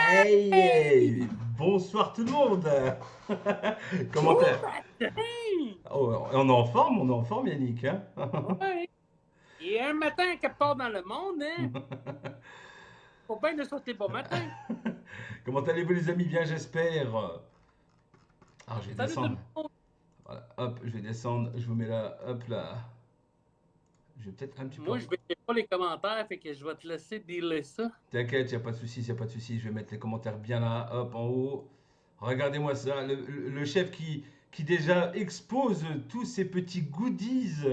Hey, hey, bonsoir tout le monde. Comment Bon t'es? matin! Oh, on est en forme Yannick, hein. Ouais. Et un matin, quelque part dans le monde, hein? Faut bien de sauter bon matin. Comment allez-vous les amis? Bien j'espère. Alors je vais Salut tout le descendre. monde. Voilà, hop, je vais descendre. Je vous mets là, hop là. Je vais peut-être un petit peu. Moi, je verrai pas les commentaires, fait que je vais te laisser dealer ça. T'inquiète, y a pas de souci, y a pas de souci. Je vais mettre les commentaires bien là, hop en haut. Regardez-moi ça, le chef qui déjà expose tous ces petits goodies.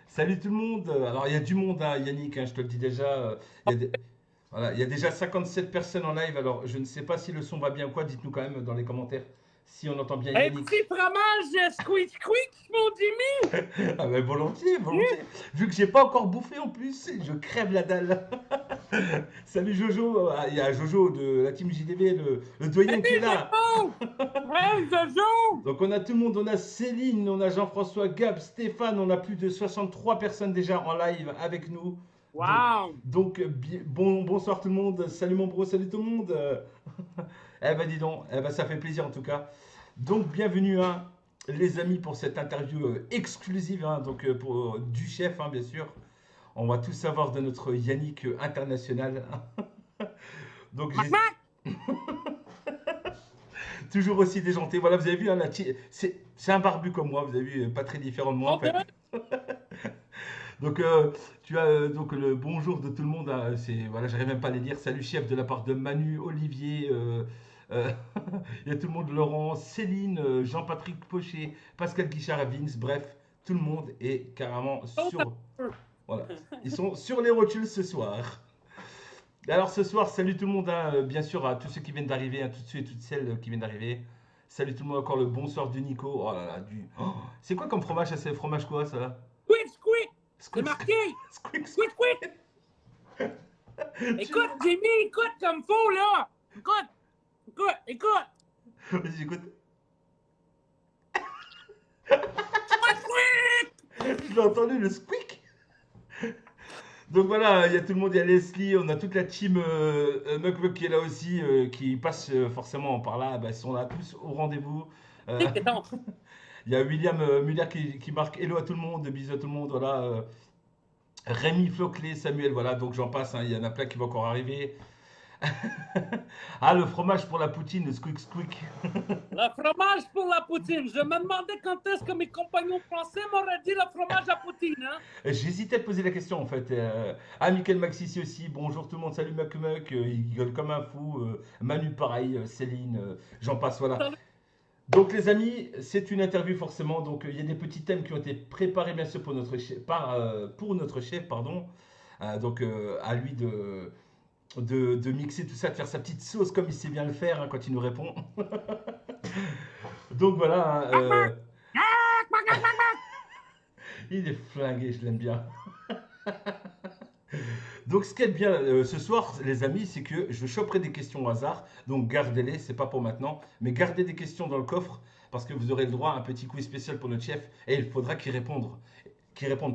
Salut tout le monde. Alors il y a du monde, hein, Yannick, hein, je te le dis déjà. Il y a des- Voilà, il y a déjà 57 personnes en live. Alors je ne sais pas si le son va bien ou quoi. Dites-nous quand même dans les commentaires si on entend bien Un petit Yannick. fromage squeak squeak, mon Jimmy! Ah ben volontiers, volontiers. Vu que j'ai pas encore bouffé en plus, je crève la dalle. Salut Jojo, ah, il y a Jojo de la team JDV, le doyen qui est Salut là. Jojo! Hey Jojo! Donc on a tout le monde, on a Céline, on a Jean-François, Gab, Stéphane, on a plus de 63 personnes déjà en live avec nous. Donc, Wow! bonsoir tout le monde, salut mon bro, salut tout le monde. Eh ben dis donc, eh ben, ça fait plaisir en tout cas. Donc bienvenue hein, les amis pour cette interview exclusive hein, donc, pour, du chef hein, bien sûr. On va tout savoir de notre Yannick international. Donc Mac j'ai Mac! toujours aussi déjanté. Voilà, vous avez vu, hein, c'est un barbu comme moi, vous avez vu, pas très différent de moi en Oh, fait. Donc tu as donc le bonjour de tout le monde. Hein, c'est voilà, j'arrive même pas à les lire. Salut chef de la part de Manu, Olivier. Euh, il y a tout le monde, Laurent, Céline, Jean-Patrick Pochet, Pascal Guichard, Vince. Bref, tout le monde est carrément oh, sur. Voilà, ils sont sur les rotules ce soir. Alors ce soir, salut tout le monde, hein, bien sûr à tous ceux qui viennent d'arriver, hein, tous ceux et toutes celles qui viennent d'arriver. Salut tout le monde, encore le bonsoir de Nico. Oh là là, oh, c'est quoi comme fromage ça? C'est fromage quoi ça? Squeak squeak! C'est Squeak, marqué! squeak, Squeak squeak! squeak. Écoute, Jimmy, écoute comme faut, là! Écoute! Écoute! Écoute! Vas-y, j'écoute. Squeak squeak! Je l'ai entendu, le squeak. Donc voilà, il y a tout le monde, il y a Leslie, on a toute la team Muk Muk qui est là aussi, qui passe forcément par là. Bah, ils sont là tous au rendez-vous. Euh, T'es ton. Il y a William Muller qui marque hello à tout le monde, bisous à tout le monde. Voilà, Rémi Floclé, Samuel, voilà, donc j'en passe, hein, il y en a plein qui vont encore arriver. Ah, le fromage pour la poutine, le squeak squeak. Le fromage pour la poutine. Je me demandais quand est-ce que mes compagnons français m'auraient dit le fromage à poutine, hein? J'hésitais à te poser la question en fait. Ah, Michael Maxis ici, bonjour tout le monde, salut Muck Muck, il gueule comme un fou. Manu pareil, Céline, j'en passe, voilà. Salut. Donc les amis, c'est une interview forcément, donc il y a des petits thèmes qui ont été préparés bien sûr pour notre chef, pour notre chef, pardon. Donc à lui de mixer tout ça, de faire sa petite sauce comme il sait bien le faire hein, quand il nous répond. Donc voilà, hein, Mac, mac. Mac, mac, mac, mac, mac. il est flingué, je l'aime bien. Donc ce qui est bien ce soir, les amis, c'est que je choperai des questions au hasard. Donc gardez-les, c'est pas pour maintenant, mais gardez des questions dans le coffre parce que vous aurez le droit à un petit quiz spécial pour notre chef et il faudra qu'il réponde,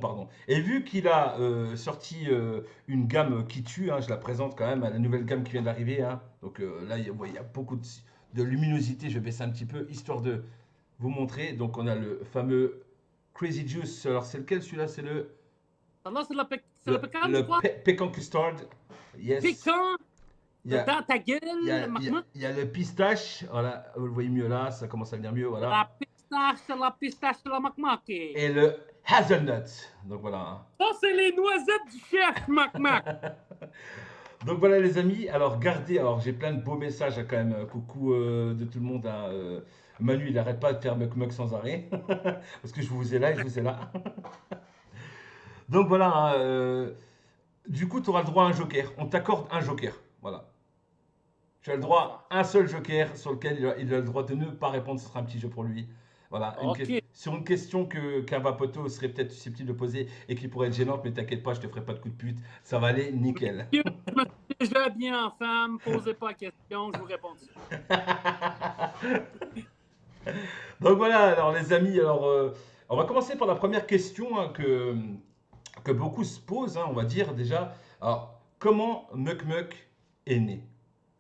pardon. Et vu qu'il a sorti une gamme qui tue, hein, je la présente quand même, à la nouvelle gamme qui vient d'arriver. Hein. Donc là, il y a beaucoup de luminosité. Je vais baisser un petit peu histoire de vous montrer. Donc on a le fameux Crazy Juice. Alors c'est lequel celui-là? C'est Alors, c'est le pécan, tu le crois? pecan custard. Yes. Pécan Il y a, dans ta gueule, Mac, mac. il y a le pistache. Voilà, vous le voyez mieux là, ça commence à venir mieux. Voilà. La pistache, la Mac, mac. Et le hazelnut. Donc voilà. Ça, c'est les noisettes du chef, Mac, mac. Donc voilà les amis, alors gardez, alors j'ai plein de beaux messages hein, quand même, coucou de tout le monde. Hein, Manu il n'arrête pas de faire muck muck sans arrêt, parce que je vous ai là et je vous ai là. Donc voilà, hein, du coup tu auras le droit à un joker, on t'accorde un joker, voilà. Tu as le Bon droit choix. à un seul joker sur lequel il a le droit de ne pas répondre, ce sera un petit jeu pour lui. Voilà, OK. sur une question qu'un vapoto serait peut-être susceptible de poser et qui pourrait être gênante, mais t'inquiète pas, je te ferai pas de coup de pute, ça va aller nickel. Je me suis déjà bien en femme. Posez pas de questions, je vous réponds dessus. Donc voilà, alors les amis, alors on va commencer par la première question hein, que beaucoup se posent, hein, on va dire déjà. Alors, comment Muck Muck est né?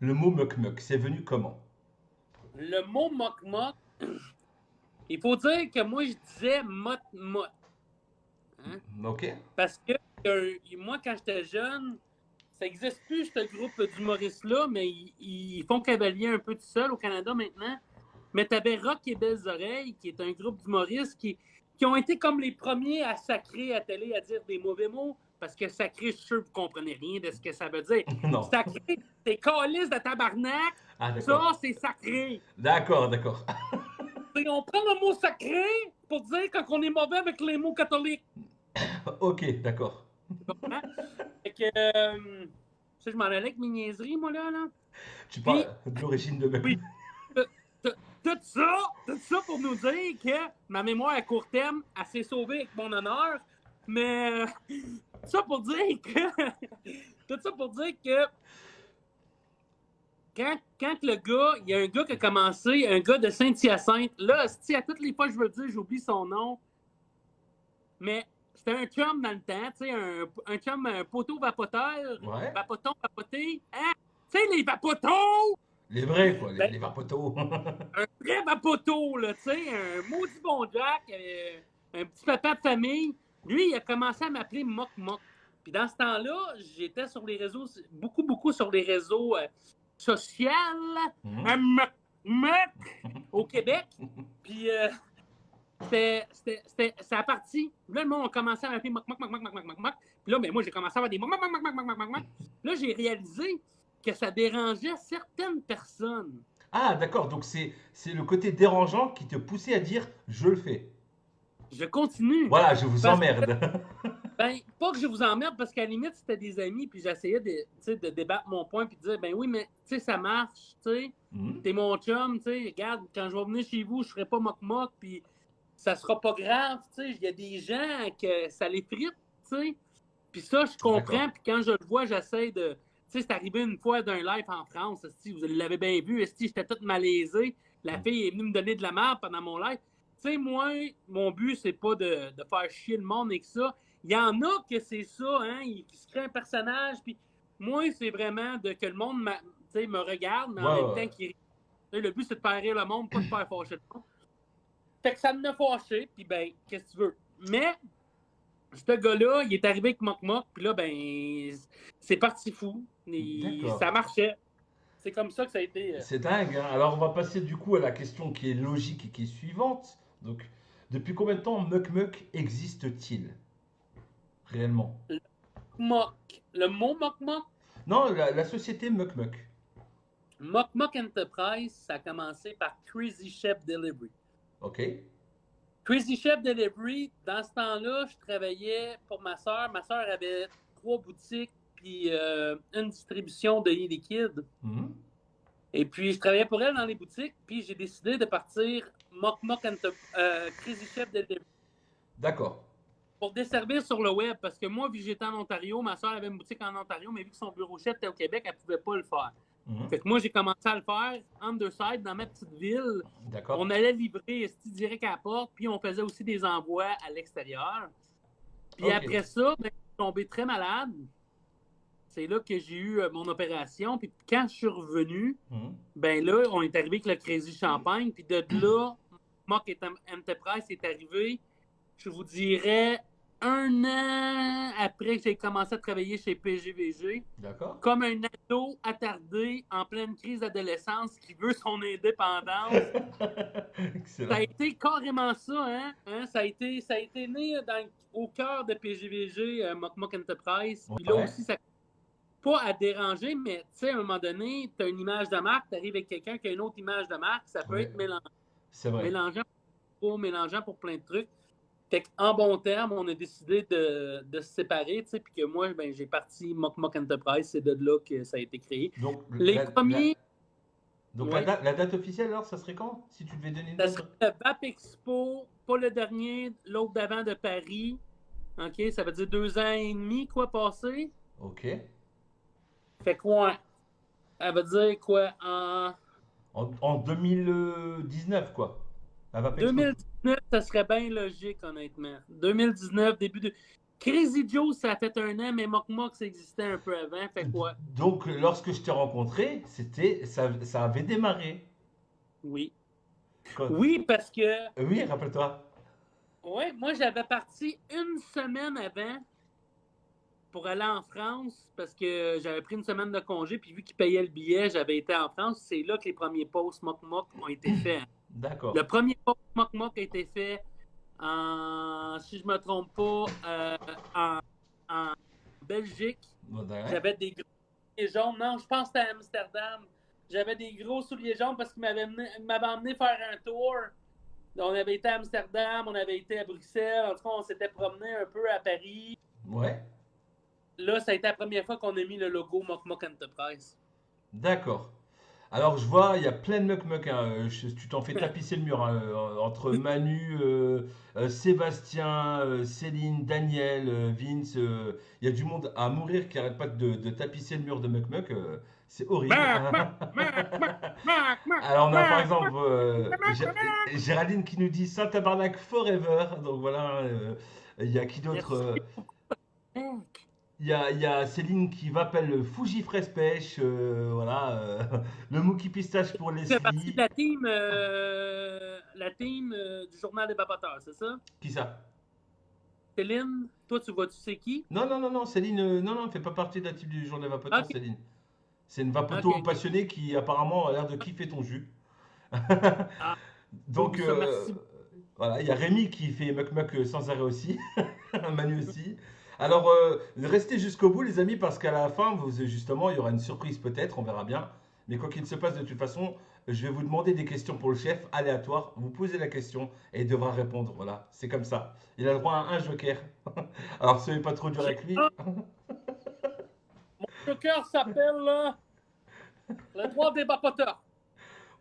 Le mot muck-muck, c'est venu comment? Le mot mock-mock, il faut dire que moi, je disais mot-mot. Hein? Ok. Parce que moi, quand j'étais jeune, ça n'existe plus, ce groupe d'humoristes-là, mais ils font cavalier un peu tout seul au Canada maintenant. Mais tu avais Rock et Belles Oreilles, qui est un groupe d'humoristes qui ont été comme les premiers à sacrer à télé, à dire des mauvais mots, parce que sacré, je suis sûr que vous ne comprenez rien de ce que ça veut dire. Non. Sacré, c'est calice de tabarnak, Ah, ça, d'accord. c'est sacré. D'accord, d'accord. Et on prend le mot sacré pour dire quand on est mauvais avec les mots catholiques. Ok, d'accord. Hein? Fait que, ça, je m'en allais avec mes niaiseries, moi, là. Tu Puis, parles de l'origine de oui, muck. tout ça pour nous dire que ma mémoire à court terme, elle s'est sauvée avec mon honneur, mais ça pour dire que tout ça pour dire que quand le gars, il y a un gars qui a commencé, un gars de Saint-Hyacinthe, là, à toutes les fois que je veux le dire, j'oublie son nom, mais c'était un chum dans le temps, tu sais, un chum, un poteau vapoteur, Ouais. vapoton, vapoté, hein? Tu sais, les vapotos! Les vrais, quoi, Ben, les vapotos. un vrai vapoteau, là, tu sais, un maudit bon Jack, un petit papa de famille. Lui, il a commencé à m'appeler Mock Mock. Puis dans ce temps-là, j'étais sur les réseaux, beaucoup sur les réseaux sociaux, Mock Mock, au Québec. Puis ça a parti. Là, le monde a commencé à m'appeler Mock Mock, Mock Mock, Mock Mock, Mock Mock. Puis là, ben, moi, j'ai commencé à avoir des Mock Mock, Mock Mock, Mock Mock, Mock Mock. Là, j'ai réalisé que ça dérangeait certaines personnes. Ah, d'accord, donc c'est le côté dérangeant qui te poussait à dire je le fais. Je continue. Voilà, je vous Parce que, emmerde. ben, pas que je vous emmerde, parce qu'à la limite, c'était des amis, puis j'essayais de débattre mon point, puis de dire, ben oui, mais tu sais, ça marche, tu sais, t'es mon chum, tu sais, regarde, quand je vais venir chez vous, je ferai pas mock-mock, puis ça sera pas grave, tu sais, il y a des gens que ça les frite, tu sais, puis ça, je comprends, puis quand je le vois, j'essaie de, tu sais, c'est arrivé une fois d'un live en France, vous l'avez bien vu, j'étais toute malaisée, la fille est venue me donner de la merde pendant mon live. Tu sais, moi, mon but, c'est pas de faire chier le monde avec ça. Il y en a que c'est ça, hein, qui se crée un personnage, puis moi, c'est vraiment que le monde me regarde, mais en même temps qu'il rit. Le but, c'est de faire rire le monde, pas de faire fâcher le monde. Fait que ça me fâché, puis ben, qu'est-ce que tu veux. Mais, ce gars-là, il est arrivé avec Mock Mock, puis là, ben, c'est parti fou. Ça marchait. C'est comme ça que ça a été. C'est dingue, hein. Alors on va passer du coup à la question qui est logique et qui est suivante. Donc, depuis combien de temps Muck Muck existe-t-il réellement? Le mot Mock Mock? Non, la société Muck Muck. Mock Mock Enterprise, ça a commencé par Crazy Chef Delivery. Ok. Crazy Chef Delivery, dans ce temps-là, je travaillais pour ma soeur. Ma soeur avait 3 boutiques puis une distribution de lait liquide. Et puis, je travaillais pour elle dans les boutiques, puis j'ai décidé de partir Mock Mock Crazy Chef Delivery. D'accord. Pour desservir sur le web, parce que moi, vu que j'étais en Ontario, ma soeur avait une boutique en Ontario, mais vu que son bureau chef était au Québec, elle ne pouvait pas le faire. Fait que moi, j'ai commencé à le faire underside dans ma petite ville. D'accord. On allait livrer direct à la porte, puis on faisait aussi des envois à l'extérieur. Puis après ça, ben, je suis tombé très malade. C'est là que j'ai eu mon opération. Puis quand je suis revenu, ben là, on est arrivé avec le Crazy Champagne. Puis de là, Mock Enterprise est arrivé, je vous dirais, 1 an après que j'ai commencé à travailler chez PGVG. D'accord. Comme un ado attardé en pleine crise d'adolescence qui veut son indépendance. Excellent. Ça a été carrément ça, hein? Ça a été né au cœur de PGVG, Mock Mock Enterprise. Puis là aussi, ça pas à déranger, mais tu sais, à un moment donné, tu as une image de marque, tu arrives avec quelqu'un qui a une autre image de marque, ça peut être mélangeant. C'est vrai. Mélangeant pour plein de trucs. Fait qu'en bon terme, on a décidé de se séparer, tu sais, puis que moi, ben, j'ai parti Mock Mock Enterprise, c'est de là que ça a été créé. Donc, les premiers... Donc la date officielle, alors, ça serait quand? Si tu devais donner une date? Ça serait le VAP Expo, pas le dernier, l'autre d'avant de Paris. OK, ça veut dire 2 ans et demi, quoi, passé. OK. Fait quoi? Elle veut dire quoi? En 2019, quoi. 2019, ça serait bien logique, honnêtement. 2019, début de... Crazy Joe, ça a fait 1 an, mais Mock Mock, ça existait un peu avant. Fait quoi? Donc, lorsque je t'ai rencontré, ça avait démarré. Oui. Quand- Oui, parce que, Oui, rappelle-toi. ouais, moi, j'avais parti 1 semaine avant pour aller en France parce que j'avais pris 1 semaine de congé, puis vu qu'ils payaient le billet, j'avais été en France. C'est là que les premiers posts Mock Mock ont été faits. D'accord. Le premier post Mock Mock a été fait si je ne me trompe pas, en Belgique. J'avais des gros souliers jaunes. Non, je pense que c'était à Amsterdam. J'avais des gros souliers jaunes parce qu'ils m'avaient emmené faire un tour. On avait été à Amsterdam, on avait été à Bruxelles. En tout cas, on s'était promené un peu à Paris. Ouais. Là, ça a été la première fois qu'on a mis le logo Mock Mock Enterprise. D'accord. Alors, je vois, il y a plein de muck-muck, hein. Tu t'en fais tapisser le mur, hein, entre Manu, Sébastien, Céline, Daniel, Vince. Il y a du monde à mourir qui arrête pas de tapisser le mur de muck-muck. C'est horrible. Alors, on a par exemple Géraldine qui nous dit Saint-Tabarnak Forever. Donc voilà, il y a qui d'autre? Il y a Céline qui m'appelle le Fuji Fresh Pêche, voilà, le Mookie Pistache pour Tu fais partie Leslie. de la team du journal des vapoteurs, c'est ça? Qui ça? Céline, toi, tu vois-tu c'est qui? Non, non, non, non, Céline, non, non, elle fait pas partie de la team du journal Vapoteur, Ok, Céline. C'est une vapoto ok. passionnée qui apparemment a l'air de kiffer ton jus. Ah, Donc, cool, ça, merci. voilà, il y a Rémi qui fait Muck Muck sans arrêt aussi, Manu aussi. Alors, restez jusqu'au bout, les amis, parce qu'à la fin, justement, il y aura une surprise peut-être, on verra bien. Mais quoi qu'il se passe, de toute façon, je vais vous demander des questions pour le chef, aléatoire. Vous posez la question et il devra répondre. Voilà, c'est comme ça. Il a le droit à un joker. Alors, soyez pas trop dur avec lui. Ah, mon joker s'appelle le droit des vapoteurs.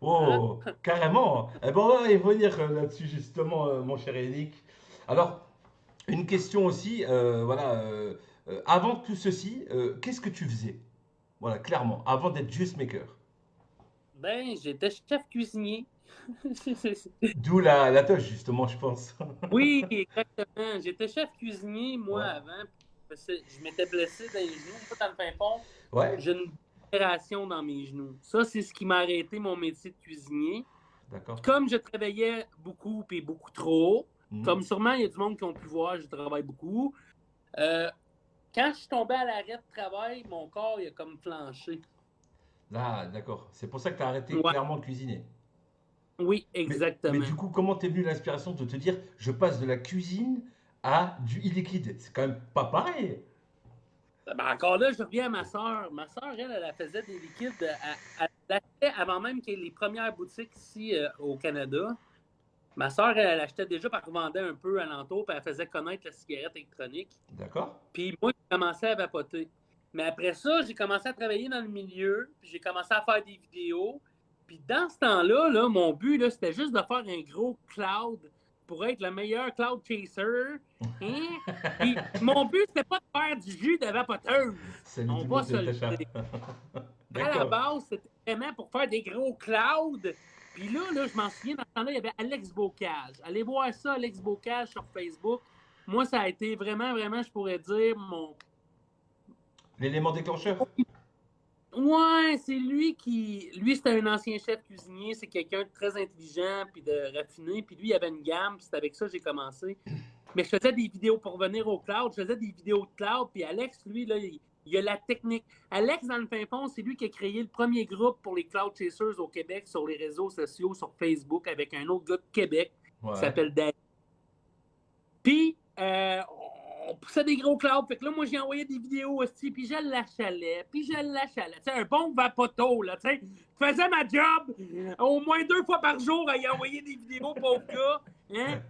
Hein? Oh, carrément. Eh ben, on va y revenir là-dessus, justement, mon cher Eric. Alors, une question aussi, voilà, avant tout ceci, qu'est-ce que tu faisais? Voilà, clairement, avant d'être juice maker. Ben, j'étais chef cuisinier. D'où la toche, justement, je pense. Oui, exactement. J'étais chef cuisinier, moi, Ouais. avant. Parce que je m'étais blessé dans les genoux. Moi, dans le fin fond, Ouais, j'ai une opération dans mes genoux. Ça, c'est ce qui m'a arrêté mon métier de cuisinier. d'accord. Comme je travaillais beaucoup et beaucoup trop, Mhm. comme sûrement il y a du monde qui ont pu voir, je travaille beaucoup. Quand je suis tombé à l'arrêt de travail, mon corps il a comme flanché. Là, d'accord. C'est pour ça que tu as arrêté Ouais, clairement de cuisiner. oui, Mais exactement. du coup, comment t'es venu l'inspiration de te dire, je passe de la cuisine à du e-liquide? C'est quand même pas pareil. Ben, encore là, je reviens à ma soeur. Ma soeur, elle faisait des liquides. Elle l'achetait avant même qu'il y ait les premières boutiques ici au Canada. Ma soeur, elle achetait déjà, puis elle revendait un peu alentour, puis elle faisait connaître la cigarette électronique. D'accord? Puis moi, j'ai commencé à vapoter. Mais après ça, j'ai commencé à travailler dans le milieu, puis j'ai commencé à faire des vidéos. Puis dans ce temps-là, là, mon but, là, c'était juste de faire un gros cloud pour être le meilleur cloud chaser. Hein? Puis mon but, c'était pas de faire du jus de vapoteuse. Salut tout On le va monde, se c'est le Natacha. dire. À la D'accord. base, c'était vraiment pour faire des gros clouds. Puis là, je m'en souviens, dans ce temps-là, il y avait Alex Bocage. Allez voir ça, Alex Bocage, sur Facebook. Moi, ça a été vraiment, vraiment, je pourrais dire, L'élément déclencheur? Ouais, c'est lui qui. Lui, c'était un ancien chef cuisinier. C'est quelqu'un de très intelligent puis de raffiné. Puis lui, il avait une gamme. Puis c'est avec ça que j'ai commencé. Mais je faisais des vidéos pour revenir au cloud. Je faisais des vidéos de cloud. Puis Alex, lui, là, il a la technique. Alex, dans le fin fond, c'est lui qui a créé le premier groupe pour les cloud chasers au Québec sur les réseaux sociaux, sur Facebook, avec un autre gars de Québec qui Ouais. s'appelle David. Puis, on poussait des gros clouds. Fait que là, moi, j'ai envoyé des vidéos aussi, puis je l'achalais, puis je l'achalais. Tu sais, un bon vapoto, là, tu sais. Je faisais ma job au moins 2 fois par jour à y envoyer des vidéos, pauvre gars. Hein?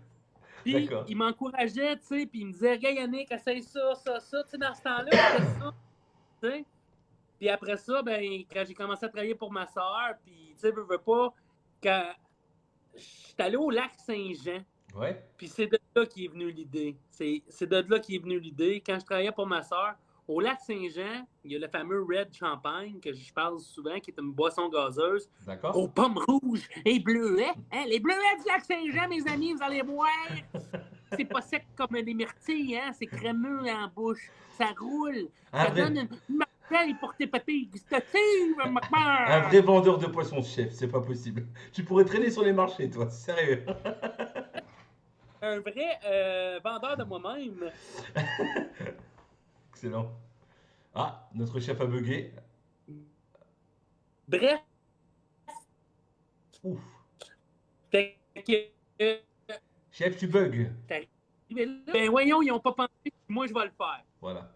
Puis, D'accord. il m'encourageait, tu sais, puis il me disait, regarde, Yannick, essaye ça, ça, ça. Tu sais, dans ce temps-là, c'était ça, tu sais. Puis après ça, ben, quand j'ai commencé à travailler pour ma soeur, puis, tu sais, veux pas, quand je suis allé au lac Saint-Jean, Ouais. puis c'est de là qui est venue l'idée. C'est de là qui est venue l'idée. Quand je travaillais pour ma soeur, au lac Saint-Jean, il y a le fameux Red Champagne que je parle souvent, qui est une boisson gazeuse D'accord. aux pommes rouges et bleuets. Hein? Les bleuets du lac Saint-Jean, mes amis, vous allez voir. c'est pas sec comme les myrtilles, hein? C'est crémeux en bouche. Ça roule. Un Ça vrai, donne une marseille pour tes papilles gustatives, un maman! vrai vendeur de poissons, chef, c'est pas possible. Tu pourrais traîner sur les marchés, toi, sérieux. Un vrai vendeur de moi-même. Excellent. Ah, notre chef a bugué. Bref, Ouf. fait que, Chef, tu bugs. t'es arrivé là. Ben voyons, ils n'ont pas pensé. Moi, je vais le faire. Voilà.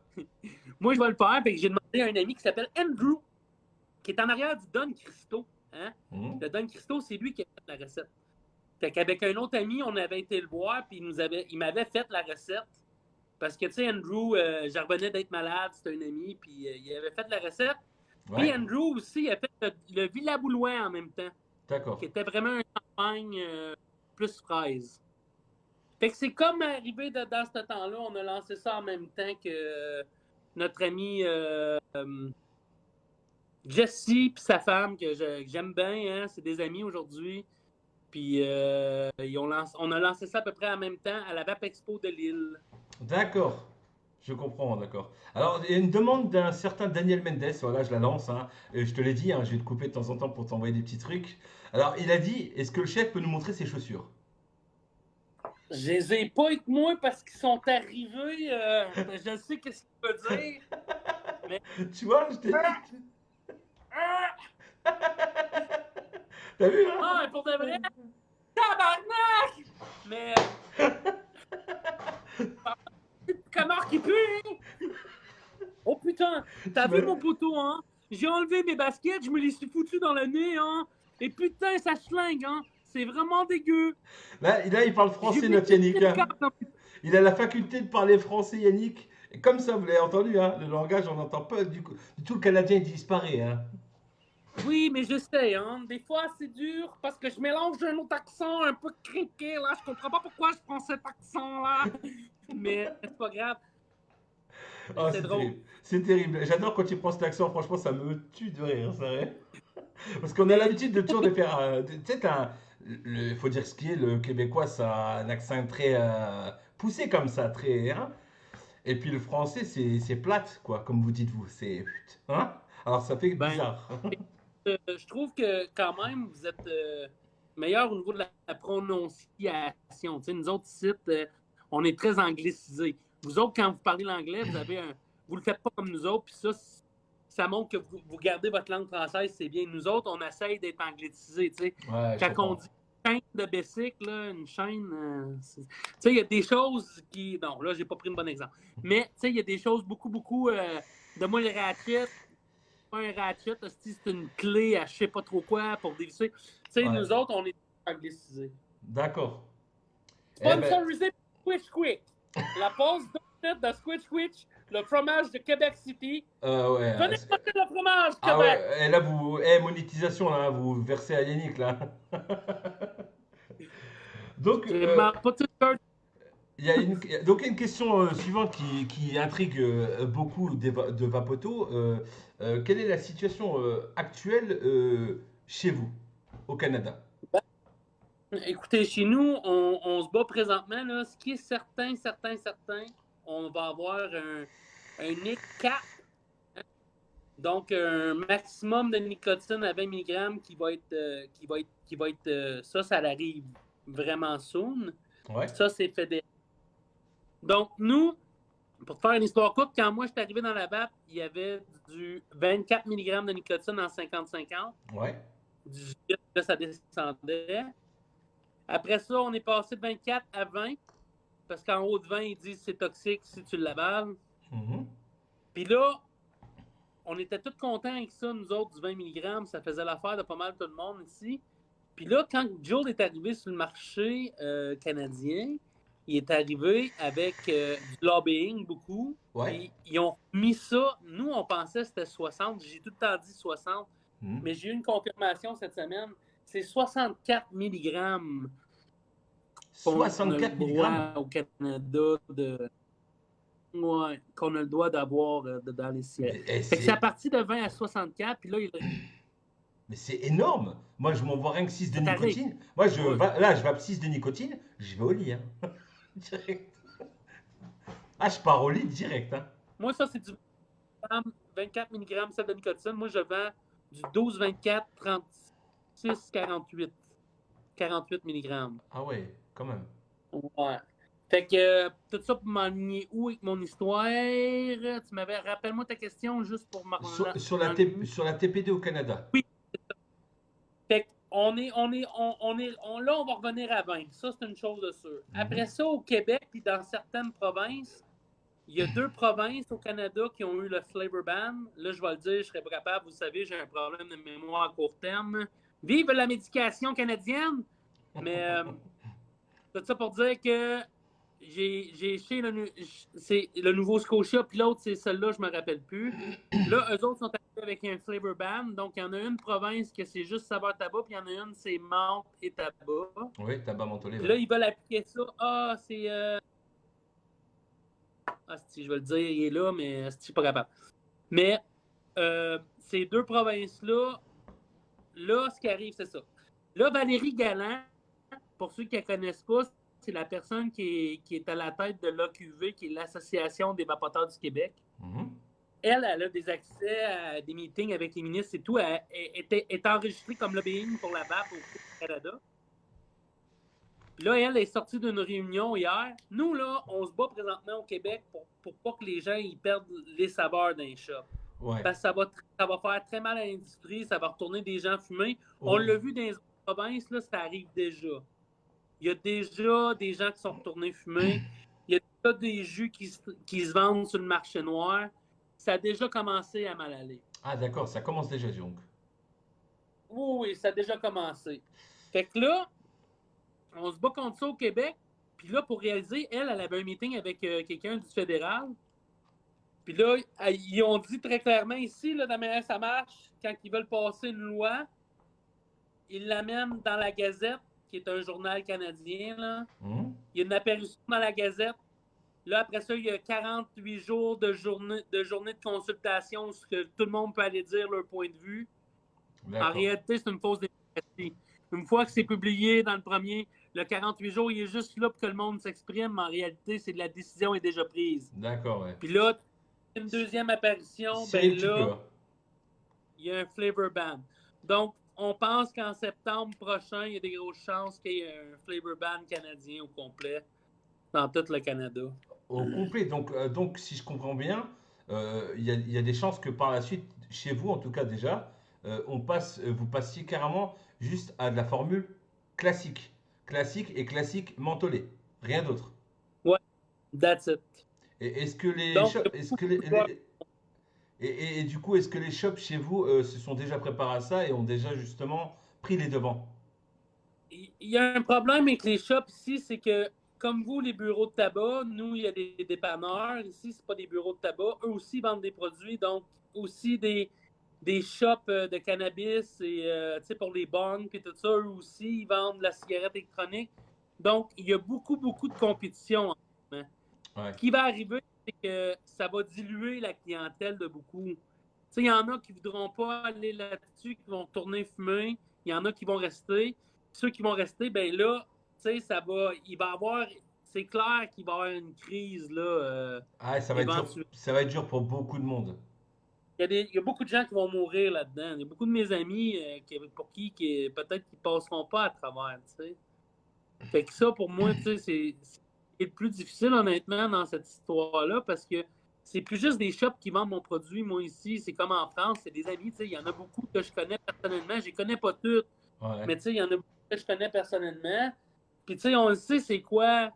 Moi, je vais le faire. Fait que j'ai demandé à un ami qui s'appelle Andrew, qui est en arrière du Don Cristo. Hein? Le Don Cristo, c'est lui qui a fait la recette. Fait qu'avec un autre ami, on avait été le voir, puis il m'avait fait la recette. Parce que, tu sais, Andrew, j'en revenais d'être malade, c'était un ami, puis il avait fait la recette. Ouais. Puis Andrew aussi, il a fait le Villaboulois en même temps. D'accord. Qui était vraiment un champagne plus fraise. Fait que c'est comme arrivé dans ce temps-là, on a lancé ça en même temps que notre ami Jesse puis sa femme, que j'aime bien, hein, c'est des amis aujourd'hui. Puis on a lancé ça à peu près en même temps à la Vape Expo de Lille. D'accord. Je comprends, d'accord. Alors, il y a une demande d'un certain Daniel Mendes, voilà, je la lance, hein. Et je te l'ai dit, hein, je vais te couper de temps en temps pour t'envoyer des petits trucs. Alors, il a dit, est-ce que le chef peut nous montrer ses chaussures? Je les ai pas avec moi parce qu'ils sont arrivés. Je sais qu'est-ce qu'il veut dire. Mais... Tu vois, je t'ai dit. T'as vu, hein? Ah, pour de vrai? Tabarnak! Mais. Comment qui pue, hein? Oh putain! T'as vu mon poteau, hein? J'ai enlevé mes baskets, je me les suis foutus dans le nez, hein? Et putain, ça schlingue, hein? C'est vraiment dégueu. Là, il parle français, notre Yannick, hein. Il a la faculté de parler français, Yannick. Et comme ça, vous l'avez entendu, hein, le langage, on n'entend pas du tout le canadien, il disparaît, hein. Oui, mais je sais, hein. Des fois, c'est dur parce que je mélange un autre accent un peu criqué, là. Je comprends pas pourquoi je prends cet accent-là. Mais c'est pas grave. Oh, c'est drôle. C'est terrible. J'adore quand tu prends cet accent, franchement, ça me tue de rire, ça. Parce qu'on a l'habitude de toujours de faire. Tu sais, il faut dire ce qui est, le québécois, ça a un accent très poussé comme ça, très. Hein. Et puis le français, c'est plate, quoi, comme vous dites vous. C'est. Hein. Alors ça fait bizarre. Je trouve que quand même, vous êtes meilleur au niveau de la prononciation. Tu sais, nous autres sites, on est très anglicisés. Vous autres, quand vous parlez l'anglais, vous le faites pas comme nous autres, puis ça montre que vous gardez votre langue française, c'est bien. Nous autres, on essaye d'être anglicisés, tu sais. Ouais, quand on dit chaîne de bicycle, là, une chaîne, tu sais, il y a des choses qui... Non, là, j'ai pas pris un bon exemple. Mais, tu sais, il y a des choses beaucoup, de moi, le ratchet, pas un ratchet, c'est une clé à je sais pas trop quoi pour dévisser. Tu sais, nous autres, on est anglicisés. D'accord. Sponsorisé par Squitch Quick. La pause de Squitch Quick, le fromage de Québec City. Ouais, venez chercher le fromage, Québec! Ah ouais, et là, monétisation, là, vous versez à Yannick, là. Donc, il y a une question suivante qui intrigue beaucoup de Vapoto. Quelle est la situation actuelle chez vous, au Canada? Écoutez, chez nous, on se bat présentement. Là, ce qui est certain, on va avoir un NIC 4. Donc, un maximum de nicotine à 20 mg qui va être ça arrive vraiment soon. Ouais. Ça, c'est fédéral. Donc, nous, pour te faire une histoire courte, quand moi, je suis arrivé dans la vape, il y avait du 24 mg de nicotine en 50-50. Ouais. 18, là, ça descendait. Après ça, on est passé de 24 à 20, parce qu'en haut de 20, ils disent que c'est toxique si tu l'avales. Puis là, on était tous contents avec ça, nous autres, du 20 mg. Ça faisait l'affaire de pas mal tout le monde ici. Puis là, quand Juul est arrivé sur le marché canadien, il est arrivé avec du lobbying beaucoup. Ouais. Puis ils ont mis ça. Nous, on pensait que c'était 60. J'ai tout le temps dit 60. Mais j'ai eu une confirmation cette semaine. C'est 64 mg. 64 mg au Canada qu'on a le droit d'avoir dans les sièges. C'est à partir de 20 à 64, puis là, Mais c'est énorme. Moi, je m'envoie rien que 6 de nicotine. Moi, je vape 6 de nicotine, je vais au lit. Hein. Direct. Ah, je pars au lit direct, hein. Moi, ça, c'est du 24 mg sel de nicotine. Moi, je vends du 12, 24, 36, 48. 48 mg. Ah ouais, quand même. Ouais. Fait que tout ça pour m'enligner où avec mon histoire? Tu m'avais. Rappelle-moi ta question juste pour Sur la TPD au Canada. Oui. Fait qu'on là, on va revenir à 20. Ça, c'est une chose de sûre. Après ça, au Québec, puis dans certaines provinces, il y a 2 provinces au Canada qui ont eu le flavor ban. Là, je vais le dire, je serais pas capable. Vous savez, j'ai un problème de mémoire à court terme. Vive la médication canadienne! Mais tout ça pour dire que j'ai chez c'est le Nouveau Scotia, puis l'autre, c'est celle-là, je me rappelle plus. Là, eux autres sont arrivés avec un flavor ban. Donc, il y en a une province que c'est juste saveur tabac, puis il y en a une, c'est menthe et tabac. Oui, tabac mentholé. Puis là, ils veulent appliquer ça. Ah, c'est. Ah, si, je vais le dire, il est là, mais c'est pas capable. Mais ces 2 provinces-là, là, ce qui arrive, c'est ça. Là, Valérie Galland, pour ceux qui ne la connaissent pas, c'est la personne qui est à la tête de l'AQV, qui est l'Association des vapoteurs du Québec. Elle a des accès à des meetings avec les ministres et tout. Elle est enregistrée comme lobbying pour la vape au Canada. Là, elle est sortie d'une réunion hier. Nous, là, on se bat présentement au Québec pour pas que les gens ils perdent les saveurs d'un shop. Ouais. Parce que ça va faire très mal à l'industrie, ça va retourner des gens fumer. On l'a vu dans les autres provinces, là, ça arrive déjà. Il y a déjà des gens qui sont retournés fumer. Il y a déjà des jus qui se vendent sur le marché noir. Ça a déjà commencé à mal aller. Ah, d'accord, ça commence déjà, donc. Oui, ça a déjà commencé. Fait que là, on se bat contre ça au Québec. Puis là, pour réaliser, elle avait un meeting avec quelqu'un du fédéral. Puis là, ils ont dit très clairement ici, là, dans la manière ça marche, quand ils veulent passer une loi, ils l'amènent dans la Gazette, qui est un journal canadien. Là. Il y a une apparition dans la Gazette. Là, après ça, il y a 48 jours de journée de consultation où tout le monde peut aller dire leur point de vue. En réalité, c'est une fausse démocratie. Une fois que c'est publié dans le premier, le 48 jours, il est juste là pour que le monde s'exprime, mais en réalité, c'est la décision est déjà prise. D'accord, ouais. Puis là, une deuxième apparition, ben là, il y a un flavor ban. Donc, on pense qu'en septembre prochain, il y a des grosses chances qu'il y ait un flavor ban canadien au complet dans tout le Canada. Au complet. Donc si je comprends bien, il y a des chances que par la suite, chez vous en tout cas déjà, vous passiez carrément juste à de la formule classique. Classique et classique mentholé. Rien d'autre. Ouais, that's it. Et est-ce que les Donc, shops, et du coup, est-ce que les shops chez vous se sont déjà préparés à ça et ont déjà justement pris les devants? Il y a un problème avec les shops ici, c'est que comme vous, les bureaux de tabac, nous, il y a des dépanneurs. Ici, c'est pas des bureaux de tabac. Eux aussi vendent des produits, donc aussi des shops de cannabis et pour les bongs et tout ça, eux aussi, ils vendent de la cigarette électronique. Donc, il y a beaucoup, beaucoup de compétition. Ouais. Ce qui va arriver, c'est que ça va diluer la clientèle de beaucoup. Il y en a qui ne voudront pas aller là-dessus, qui vont tourner fumer. Il y en a qui vont rester. Ceux qui vont rester, ben là, il va y avoir, c'est clair qu'il va y avoir une crise là. Ça va être dur pour beaucoup de monde. Il y a beaucoup de gens qui vont mourir là-dedans. Il y a beaucoup de mes amis pour qui peut-être qu'ils passeront pas à travers, tu sais. Fait que ça, pour moi, tu sais, c'est le plus difficile, honnêtement, dans cette histoire-là, parce que c'est plus juste des shops qui vendent mon produit. Moi, ici, c'est comme en France, c'est des amis, tu sais. Il y en a beaucoup que je connais personnellement. Je les connais pas toutes. Ouais. Mais tu sais, il y en a beaucoup que je connais personnellement. Puis tu sais, on le sait, c'est quoi.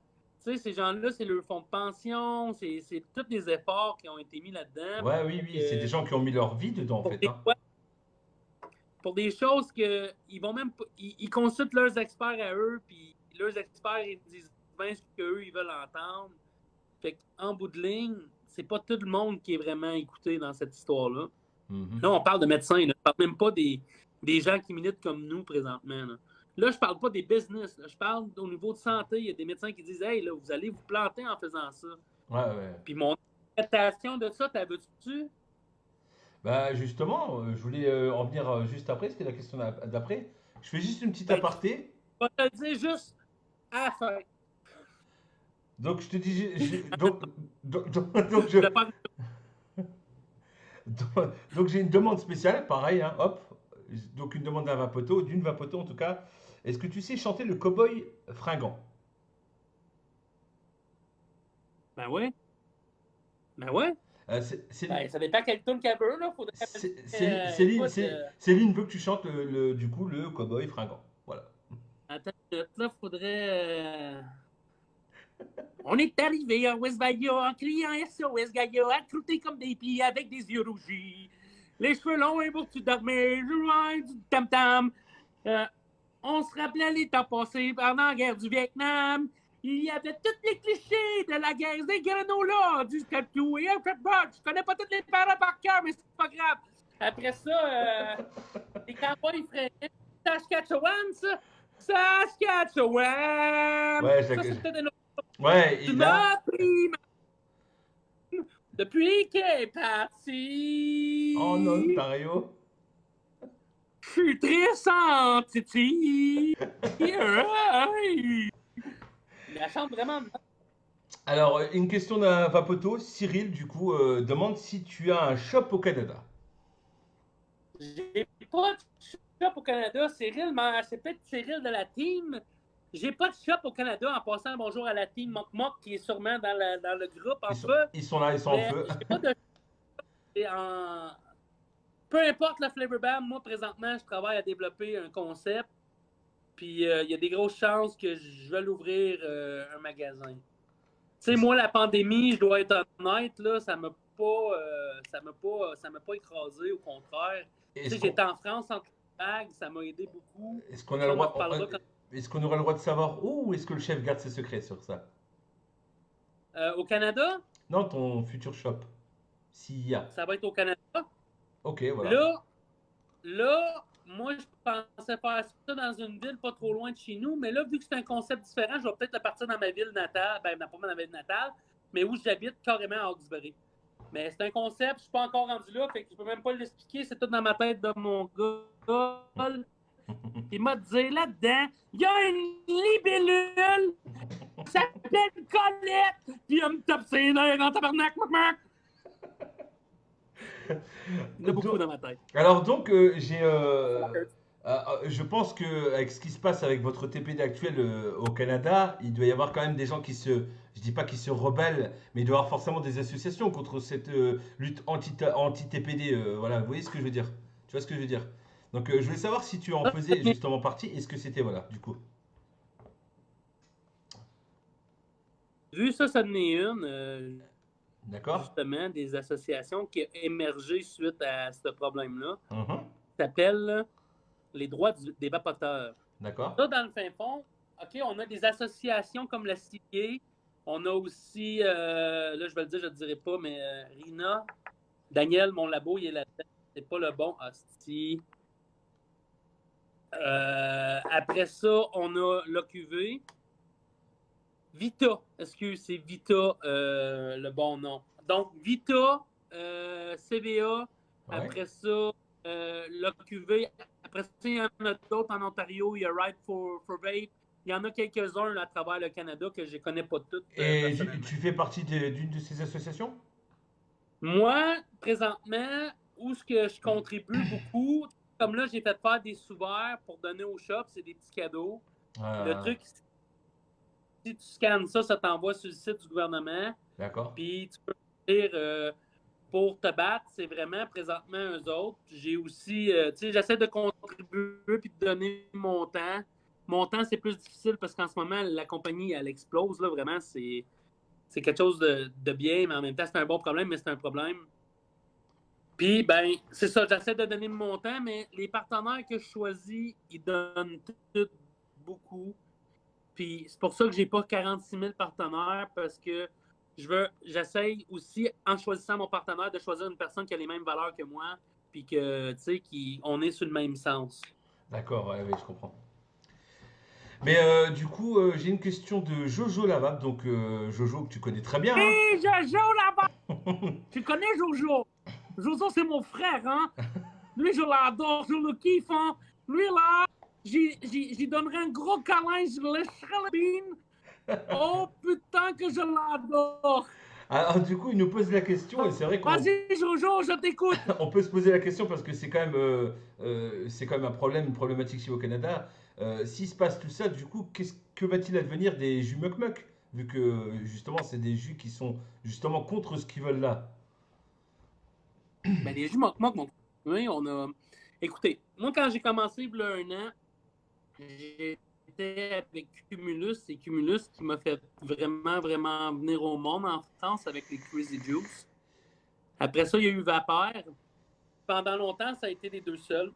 Tu sais, ces gens-là, c'est leur fonds de pension, c'est tous les efforts qui ont été mis là-dedans. Ouais, oui, c'est des gens qui ont mis leur vie dedans, en fait. Pour des choses que ils vont même ils consultent leurs experts à eux, puis leurs experts, ils disent bien ce qu'eux, ils veulent entendre. Fait qu'en bout de ligne, c'est pas tout le monde qui est vraiment écouté dans cette histoire-là. Là, on parle de médecins, là. Je parle même pas des gens qui militent comme nous présentement. Là, je parle pas des business. Là. Je parle au niveau de santé. Il y a des médecins qui disent « Hey, là, vous allez vous planter en faisant ça. » Ouais. Puis mon interprétation de ça, t'as vu-tu? Bah justement, je voulais en venir juste après, c'était la question d'après. Je fais juste une petite aparté. Je vais te le dire juste à la fin. Donc, je te dis, Je vais pas... donc j'ai une demande spéciale, pareil, hein, hop. Donc, une demande d'un vapoto, d'une vapoto en tout cas. Est-ce que tu sais chanter le cowboy fringant? Ben ouais. Ben ouais. Ben, ça dépend quel tune qu'elle veut, là. Faudrait... écoute, Céline veut que tu chantes du coup le cowboy fringant. Voilà. attends une minute, là, faudrait... On est arrivé à West Bayou en criant SOS Gaïa, accroutés comme des pieds avec des yeux rougis. Les cheveux longs et beaux, tu dormais, loin du tam-tam. On se rappelait les temps passés pendant la guerre du Vietnam. Il y avait tous les clichés de la guerre, des granolas, du tatou et un crap. Je connais pas toutes les paroles par cœur, mais c'est pas grave. Après ça, les cowboys freinaient. Saskatchewan, ça. Saskatchewan! Ouais, Ça, c'était de notre... ouais, Tu m'as pris depuis qu'elle est partie. En Ontario. Je suis très senti. Elle chante vraiment. Alors, une question d'un vapoto. Cyril, du coup, demande si tu as un shop au Canada. J'ai pas de shop au Canada. Cyril, c'est peut-être Cyril de la team. J'ai pas de shop au Canada en passant bonjour à la team Mock Mock qui est sûrement dans le groupe en feu. Ils sont là, ils sont en feu. J'ai pas de shop. Peu importe la Flavor Band, moi présentement, je travaille à développer un concept. Puis il y a des grosses chances que je vais l'ouvrir un magasin. Tu sais, moi, la pandémie, je dois être honnête, là, ça m'a pas écrasé, au contraire. Tu sais, j'étais en France en vague, ça m'a aidé beaucoup. Est-ce qu'on a le droit, est-ce qu'on aurait le droit de savoir où ou est-ce que le chef garde ses secrets sur ça? Au Canada? Non, ton futur shop. S'il y a. Ça va être au Canada. Ok, voilà. Là, moi, je pensais faire ça dans une ville pas trop loin de chez nous, mais là, vu que c'est un concept différent, je vais peut-être le partir dans ma ville natale, ben, pas dans ma ville natale, mais où j'habite carrément à Hawkesbury. Mais c'est un concept, je suis pas encore rendu là, fait que je peux même pas l'expliquer, c'est tout dans ma tête de mon gars. Il m'a dit là-dedans, il y a une libellule, ça s'appelle Colette, puis il me tape ses nerfs en tabarnak, il y en a beaucoup dans ma tête. Alors donc, je pense qu'avec ce qui se passe avec votre TPD actuel au Canada, il doit y avoir quand même des gens je dis pas qui se rebellent, mais il doit y avoir forcément des associations contre cette lutte anti-TPD. Voilà, vous voyez ce que je veux dire? Tu vois ce que je veux dire? Donc je voulais savoir si tu en faisais justement partie, est-ce que c'était, voilà, du coup. Vu ça en est une. D'accord. Justement, des associations qui ont émergé suite à ce problème-là. Ça s'appelle les droits des vapoteurs. D'accord. Là, dans le fin fond, OK, on a des associations comme la CIE. On a aussi, là, je vais le dire, je ne le dirai pas, mais Rina, Daniel, mon labo, il est là-dedans. C'est pas le bon hostie. Après ça, on a l'OQV. Vita, excuse, c'est Vita le bon nom. Donc, Vita, CVA, ouais. Après ça, l'OQV. Après ça, il y en a d'autres en Ontario. Il y a Right for Vape. Il y en a quelques-uns à travers le Canada que je ne connais pas toutes. Et tu fais partie d'une de ces associations? Moi, présentement, où ce que je contribue beaucoup, comme là, j'ai fait faire des sous-verts pour donner au shop, c'est des petits cadeaux. Le truc, si tu scannes ça, ça t'envoie sur le site du gouvernement. D'accord. Puis tu peux dire pour te battre, c'est vraiment présentement eux autres. J'ai aussi, tu sais, j'essaie de contribuer puis de donner mon temps. Mon temps, c'est plus difficile parce qu'en ce moment, la compagnie, elle explose. Là, vraiment, c'est quelque chose de bien, mais en même temps, c'est un bon problème, mais c'est un problème. Puis, ben, c'est ça, j'essaie de donner mon temps, mais les partenaires que je choisis, ils donnent tout beaucoup. Puis c'est pour ça que j'ai pas 46 000 partenaires parce que j'essaye aussi, en choisissant mon partenaire, de choisir une personne qui a les mêmes valeurs que moi, puis que, tu sais, on est sur le même sens. D'accord, ouais, je comprends. Mais du coup, j'ai une question de Jojo là-bas. Donc, Jojo, que tu connais très bien. Hé, Jojo là-bas! Tu connais Jojo? Jojo, c'est mon frère, hein? Lui, je l'adore, je le kiffe, hein? Lui, là, j'y donnerai un gros câlin, je le lècherai la bine. Oh putain que je l'adore! Alors, du coup, il nous pose la question, et c'est vrai qu'on Vas-y, Jojo, je t'écoute! on peut se poser la question parce que c'est quand même un problème, une problématique ici au Canada. S'il se passe tout ça, du coup, que va-t-il advenir des jus muck vu que justement, c'est des jus qui sont justement contre ce qu'ils veulent là. Ben, les jus mock-mock m'ont continué. Écoutez, moi, quand j'ai commencé, il y a 1 an, j'étais avec Cumulus. C'est Cumulus qui m'a fait vraiment, vraiment venir au monde en France avec les Crazy Juice. Après ça, il y a eu Vapeur. Pendant longtemps, ça a été les deux seuls.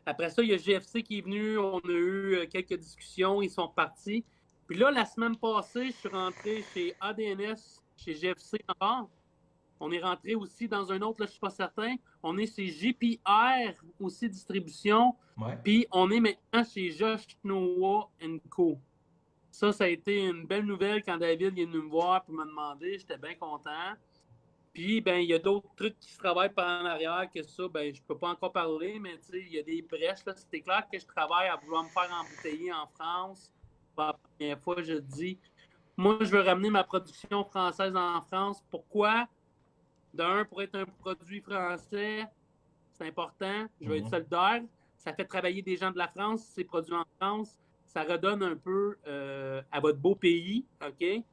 Après ça, il y a GFC qui est venu. On a eu quelques discussions. Ils sont repartis. Puis là, la semaine passée, je suis rentré chez ADNS, chez GFC encore. On est rentré aussi dans un autre, là, je ne suis pas certain. On est chez JPR, aussi distribution. Ouais. Puis on est maintenant chez Josh Noah Co. Ça a été une belle nouvelle quand David est venu me voir pour me demander. J'étais bien content. Puis, ben, il y a d'autres trucs qui se travaillent par en arrière que ça, ben, je peux pas encore parler, mais tu sais, il y a des brèches, là. C'est clair que je travaille à vouloir me faire embouteiller en France. Pour la première fois, je dis, moi, je veux ramener ma production française en France. Pourquoi? D'un, pour être un produit français, c'est important. Je veux être solidaire. Ça fait travailler des gens de la France, c'est produit en France. Ça redonne un peu à votre beau pays, OK?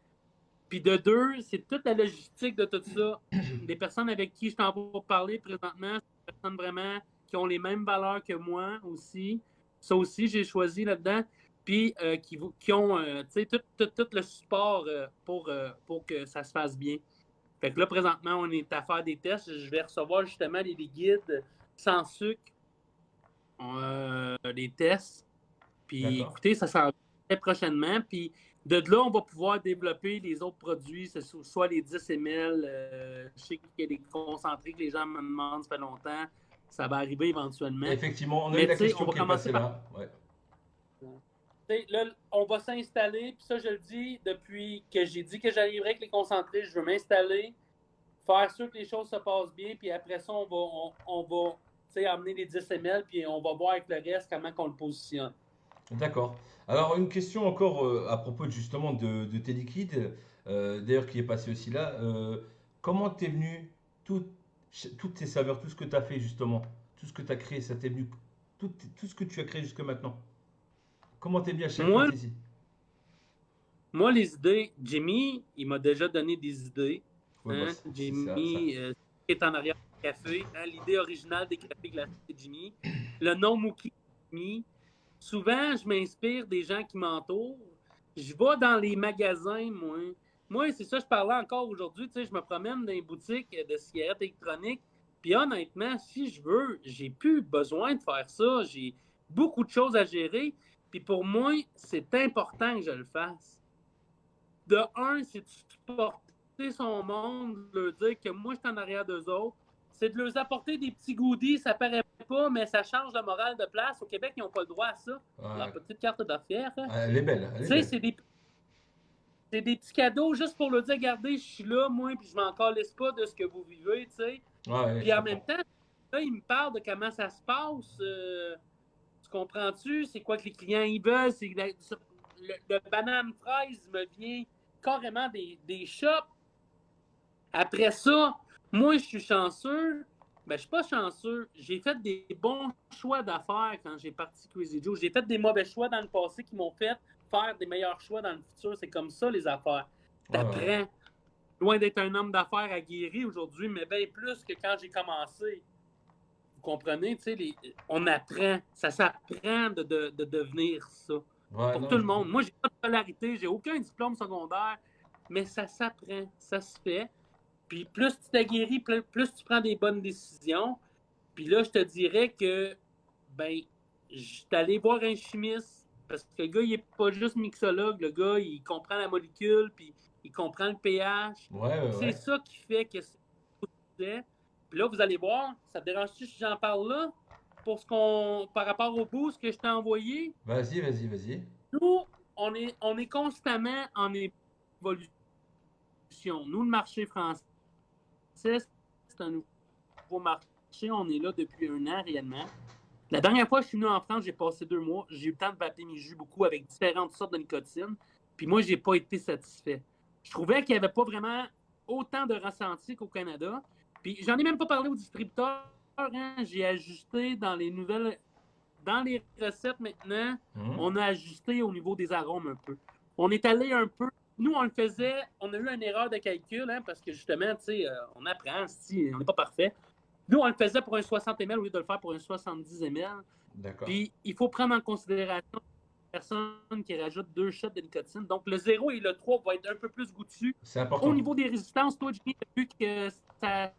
Puis de deux, c'est toute la logistique de tout ça. Les personnes avec qui je t'en vais parler présentement, c'est des personnes vraiment qui ont les mêmes valeurs que moi aussi. Ça aussi, j'ai choisi là-dedans. Puis qui ont tout le support pour que ça se fasse bien. Fait que là, présentement, on est à faire des tests. Je vais recevoir justement les guides sans sucre, les tests. Puis D'accord. écoutez, ça s'en vient très prochainement. Puis de là, on va pouvoir développer les autres produits, soit les 10 ml. Je sais qu'il y a des concentrés que les gens me demandent, ça fait longtemps. Ça va arriver éventuellement. Effectivement, on a eu Mais la tu sais, on question va qui est commencer passée par. là. Ouais. Là, on va s'installer, puis ça, je le dis depuis que j'ai dit que j'arriverais avec les concentrés. Je veux m'installer, faire sûr que les choses se passent bien, puis après ça, on va amener les 10 ml, puis on va voir avec le reste comment on le positionne. D'accord. Alors, une question encore à propos justement de tes liquides, d'ailleurs qui est passé aussi là. Comment t'es venu tout- toutes tes saveurs, tout ce que tu as fait justement, tout ce que tu as créé, ça t'est venu, tout ce que tu as créé jusque maintenant. Comment t'es venu à chaque Moi, fantaisie? Moi, les idées, Jimmy, il m'a déjà donné des idées. Ouais, bah, Hein? c'est ça. Jimmy est en arrière du café. Hein? L'idée originale des cafés glacés, c'est Jimmy. Le nom Mookie, Jimmy. Souvent, je m'inspire des gens qui m'entourent. Je vais dans les magasins, moi. Moi, c'est ça, je parlais encore aujourd'hui. Tu sais, je me promène dans les boutiques de cigarettes électroniques. Puis honnêtement, si je veux, j'ai plus besoin de faire ça. J'ai beaucoup de choses à gérer. Puis pour moi, c'est important que je le fasse. De un, c'est de supporter son monde, de leur dire que moi, je suis en arrière d'eux autres. C'est de leur apporter des petits goodies, ça paraît pas, mais ça change le moral de place. Au Québec, ils n'ont pas le droit à ça. Leur Ouais. petite carte d'affaires. Hein. Elle est belle, elle Tu est sais, belle. c'est des petits cadeaux juste pour leur dire, regardez, je suis là, moi, puis je m'en calisse pas de ce que vous vivez, tu sais. Ouais, ouais, je Puis en même comprends. temps, là, ils me parlent de comment ça se passe. Tu comprends-tu? C'est quoi que les clients ils veulent? Le banane fraise me vient carrément des shops. Après ça, moi, je suis chanceux. Ben, je suis pas chanceux. J'ai fait des bons choix d'affaires quand j'ai parti Crazy Joe. J'ai fait des mauvais choix dans le passé qui m'ont fait faire des meilleurs choix dans le futur. C'est comme ça, les affaires. Ouais, ouais, ouais. T'apprends. Loin d'être un homme d'affaires aguerri aujourd'hui, mais bien plus que quand j'ai commencé. Vous comprenez? On apprend. Ça s'apprend de devenir ça. Ouais, Pour tout non, le monde. Moi, j'ai pas de scolarité, j'ai aucun diplôme secondaire, mais ça s'apprend. Ça se fait. Puis plus tu t'aguerris, plus tu prends des bonnes décisions. Puis là, je te dirais que, ben, je suis allé voir un chimiste parce que le gars, il n'est pas juste mixologue. Le gars, il comprend la molécule, puis il comprend le pH. ouais, ouais, C'est ouais. ça qui fait que c'est. Puis là, vous allez voir, ça te dérange-tu si j'en parle là? Par rapport au boost que je t'ai envoyé, Vas-y, vas-y, vas-y. nous, on est constamment en évolution. Nous, le marché français, c'est un nouveau marché. On est là depuis 1 an réellement. La dernière fois que je suis venu en France, j'ai passé 2 mois. J'ai eu le temps de vaper mes jus beaucoup avec différentes sortes de nicotine. Puis moi, j'ai pas été satisfait. Je trouvais qu'il n'y avait pas vraiment autant de ressenti qu'au Canada. Puis j'en ai même pas parlé au distributeur. Hein. J'ai ajusté dans les nouvelles... Dans les recettes maintenant, on a ajusté au niveau des arômes un peu. On est allé un peu... Nous, on le faisait... On a eu une erreur de calcul, hein, parce que justement, tu sais, on apprend, on n'est pas parfait. Nous, on le faisait pour un 60 ml au lieu de le faire pour un 70 ml. D'accord. Puis, il faut prendre en considération les personnes qui rajoutent 2 shots de nicotine. Donc, le 0 et le 3 vont être un peu plus goûtus. C'est important. Au niveau des résistances, toi, Jimmy, tu as vu que ça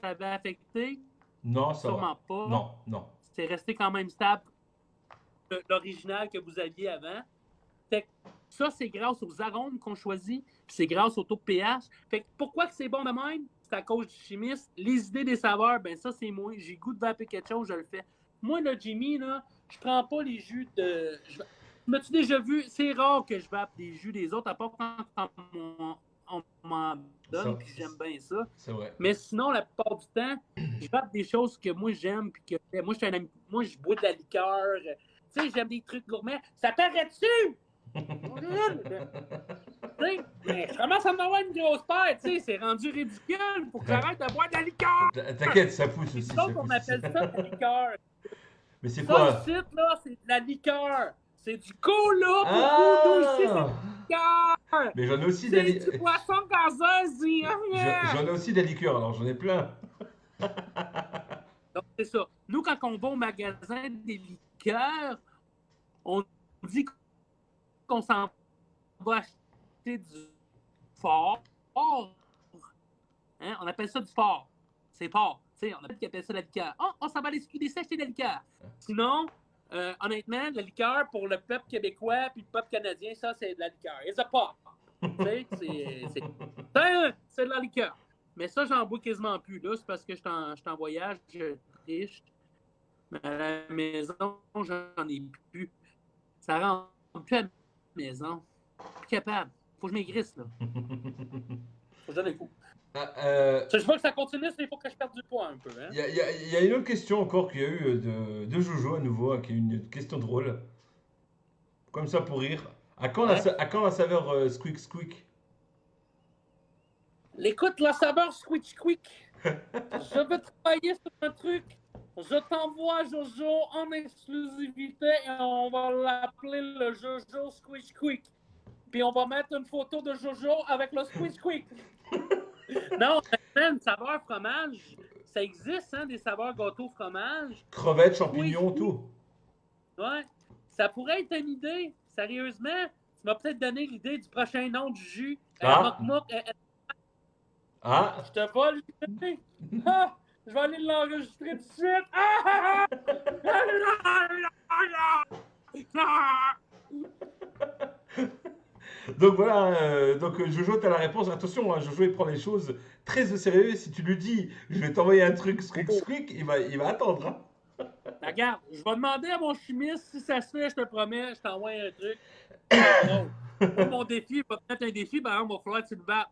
avait affecté? Non, ça Sûrement va. pas. Non. C'est resté quand même stable l'original que vous aviez avant. Fait que ça, c'est grâce aux arômes qu'on choisit, puis c'est grâce au taux de pH. Fait que pourquoi que c'est bon de même? C'est à cause du chimiste. Les idées des saveurs, ben ça, c'est moi. J'ai goût de vaper quelque chose, je le fais. Moi, là, Jimmy, là, je prends pas les jus de... M'as-tu déjà vu? C'est rare que je vape des jus des autres, à part quand on m'en donne, puis j'aime bien ça. C'est vrai. Mais sinon, la plupart du temps, je vape des choses que moi, j'aime, puis que moi, je bois de la liqueur. Tu sais, j'aime des trucs gourmets. Ça paraît-tu? Mais je commence à me avoir une grosse paire, tu sais, c'est rendu ridicule. Faut que j'arrête de boire de la liqueur. T'inquiète, ça pousse aussi. Donc, on appelle ça de la liqueur. Mais c'est quoi? Ça, ici, là, c'est de la liqueur. C'est du cola pour nous ici, c'est de la liqueur. Mais j'en ai aussi de la liqueur. C'est du poisson gazeuse. J'en ai aussi de la liqueur, alors j'en ai plein. Donc, c'est ça. Nous, quand on va au magasin des liqueurs, on dit qu'on s'en va acheter du fort. Hein? On appelle ça du fort. C'est fort. T'sais, on appelle ça de la liqueur. Oh, on s'en va aller SQDC acheter de la liqueur. Sinon, honnêtement, la liqueur pour le peuple québécois puis le peuple canadien, ça, c'est de la liqueur. It's a pop. C'est de la liqueur. Mais ça, j'en bois quasiment plus. Là, c'est parce que je suis en voyage, je triche. Mais à la maison, j'en ai plus. Ça rentre plus à la maison. Plus capable. Faut que je maigrisse, là. Faut que je donne un coup. Je veux que ça continue, il faut que je perde du poids un peu. Il y a une autre question encore qu'il y a eu de Jojo à nouveau, hein, qui est une question drôle. Comme ça pour rire. À quand la saveur squeak squeak? Écoute, la saveur squeak squeak. Je vais travailler sur un truc. Je t'envoie Jojo en exclusivité et on va l'appeler le Jojo squeak squeak. Puis on va mettre une photo de Jojo avec le squeak squeak. Non, une saveur fromage, ça existe, hein, des saveurs gâteau fromage. Crevettes, champignons, tout. Ouais, ça pourrait être une idée. Sérieusement, tu m'as peut-être donné l'idée du prochain nom du jus. Je te vole l'idée. Je vais aller l'enregistrer tout de suite. Donc voilà, Jojo, t'as la réponse. Attention, hein, Jojo, il prend les choses très au sérieux. Si tu lui dis, je vais t'envoyer un truc squeak squeak, il va attendre. Hein. Regarde, je vais demander à mon chimiste si ça se fait, je te promets, je t'envoie un truc. Non. Mon défi, il va peut-être un défi, ben il va falloir que tu le battes.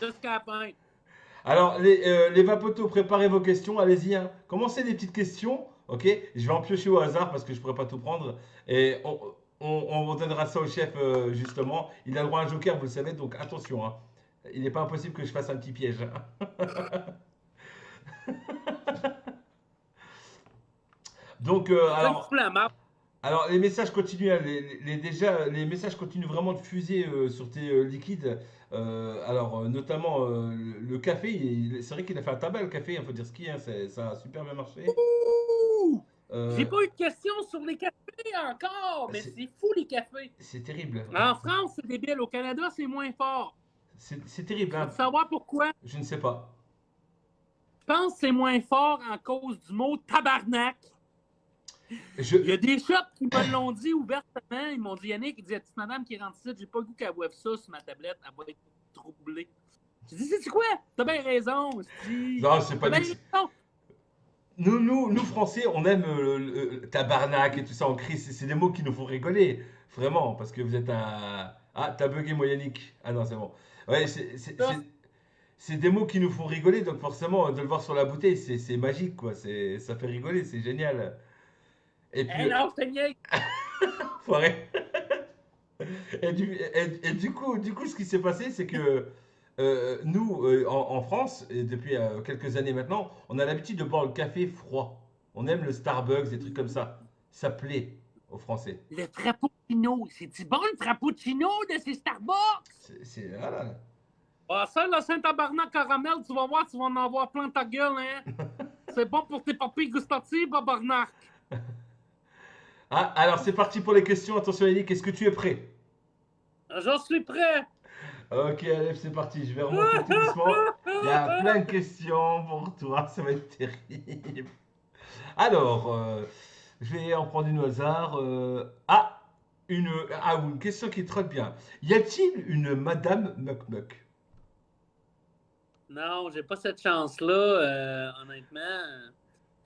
Jusqu'à la fin. Alors, les vapotos, préparez vos questions, allez-y. Hein. Commencez des petites questions, ok? Je vais en piocher au hasard parce que je ne pourrais pas tout prendre. Et on vous donnera ça au chef, justement. Il a le droit à un joker, vous le savez, donc attention. Hein. Il n'est pas impossible que je fasse un petit piège. Donc, alors, les messages continuent. Hein, les messages continuent vraiment de fuser sur tes liquides. Notamment le café. C'est vrai qu'il a fait un tabac, le café, il faut dire ce qu'il y a. Ça a super bien marché. J'ai pas eu de questions sur les cafés encore, mais c'est fou les cafés. C'est terrible. En France, c'est débile. Au Canada, c'est moins fort. C'est terrible. Tu veux savoir pourquoi? Je ne sais pas. Je pense que c'est moins fort en cause du mot tabarnak. Il y a des shops qui me l'ont dit ouvertement. Ils m'ont dit, Yannick, il dit, petite madame qui rentre ici, j'ai pas le goût qu'elle boive ça sur ma tablette, elle va être troublée. J'ai dit, c'est quoi? T'as bien raison. Non, c'est pas des... Nous, Français, on aime le tabarnak et tout ça, on crie. C'est des mots qui nous font rigoler. Vraiment, parce que vous êtes un... Ah, t'as bugué, moi, Yannick. Ah non, c'est bon. Ouais, c'est des mots qui nous font rigoler, donc forcément, de le voir sur la bouteille, c'est magique, quoi. Ça fait rigoler, c'est génial. Et puis... non, je te niaise. Foiré. Du coup, ce qui s'est passé, c'est que nous, en France, et depuis quelques années maintenant, on a l'habitude de boire le café froid. On aime le Starbucks, des trucs comme ça. Ça plaît aux Français. Le frappuccino, c'est-tu bon le frappuccino de ces Starbucks? Voilà. Ah, ça, le Saint-Tabarnak caramel, tu vas voir, tu vas en avoir plein ta gueule, hein? C'est bon pour tes papilles gustatives, Babarnak. Ah, alors c'est parti pour les questions. Attention, Yannick, est-ce que tu es prêt? J'en suis prêt. Ok, allez, c'est parti. Je vais remonter tout doucement. Il y a plein de questions pour toi. Ça va être terrible. Alors, je vais en prendre une au hasard. Une question qui trotte bien. Y a-t-il une Madame Muck? Non, j'ai pas cette chance-là, honnêtement.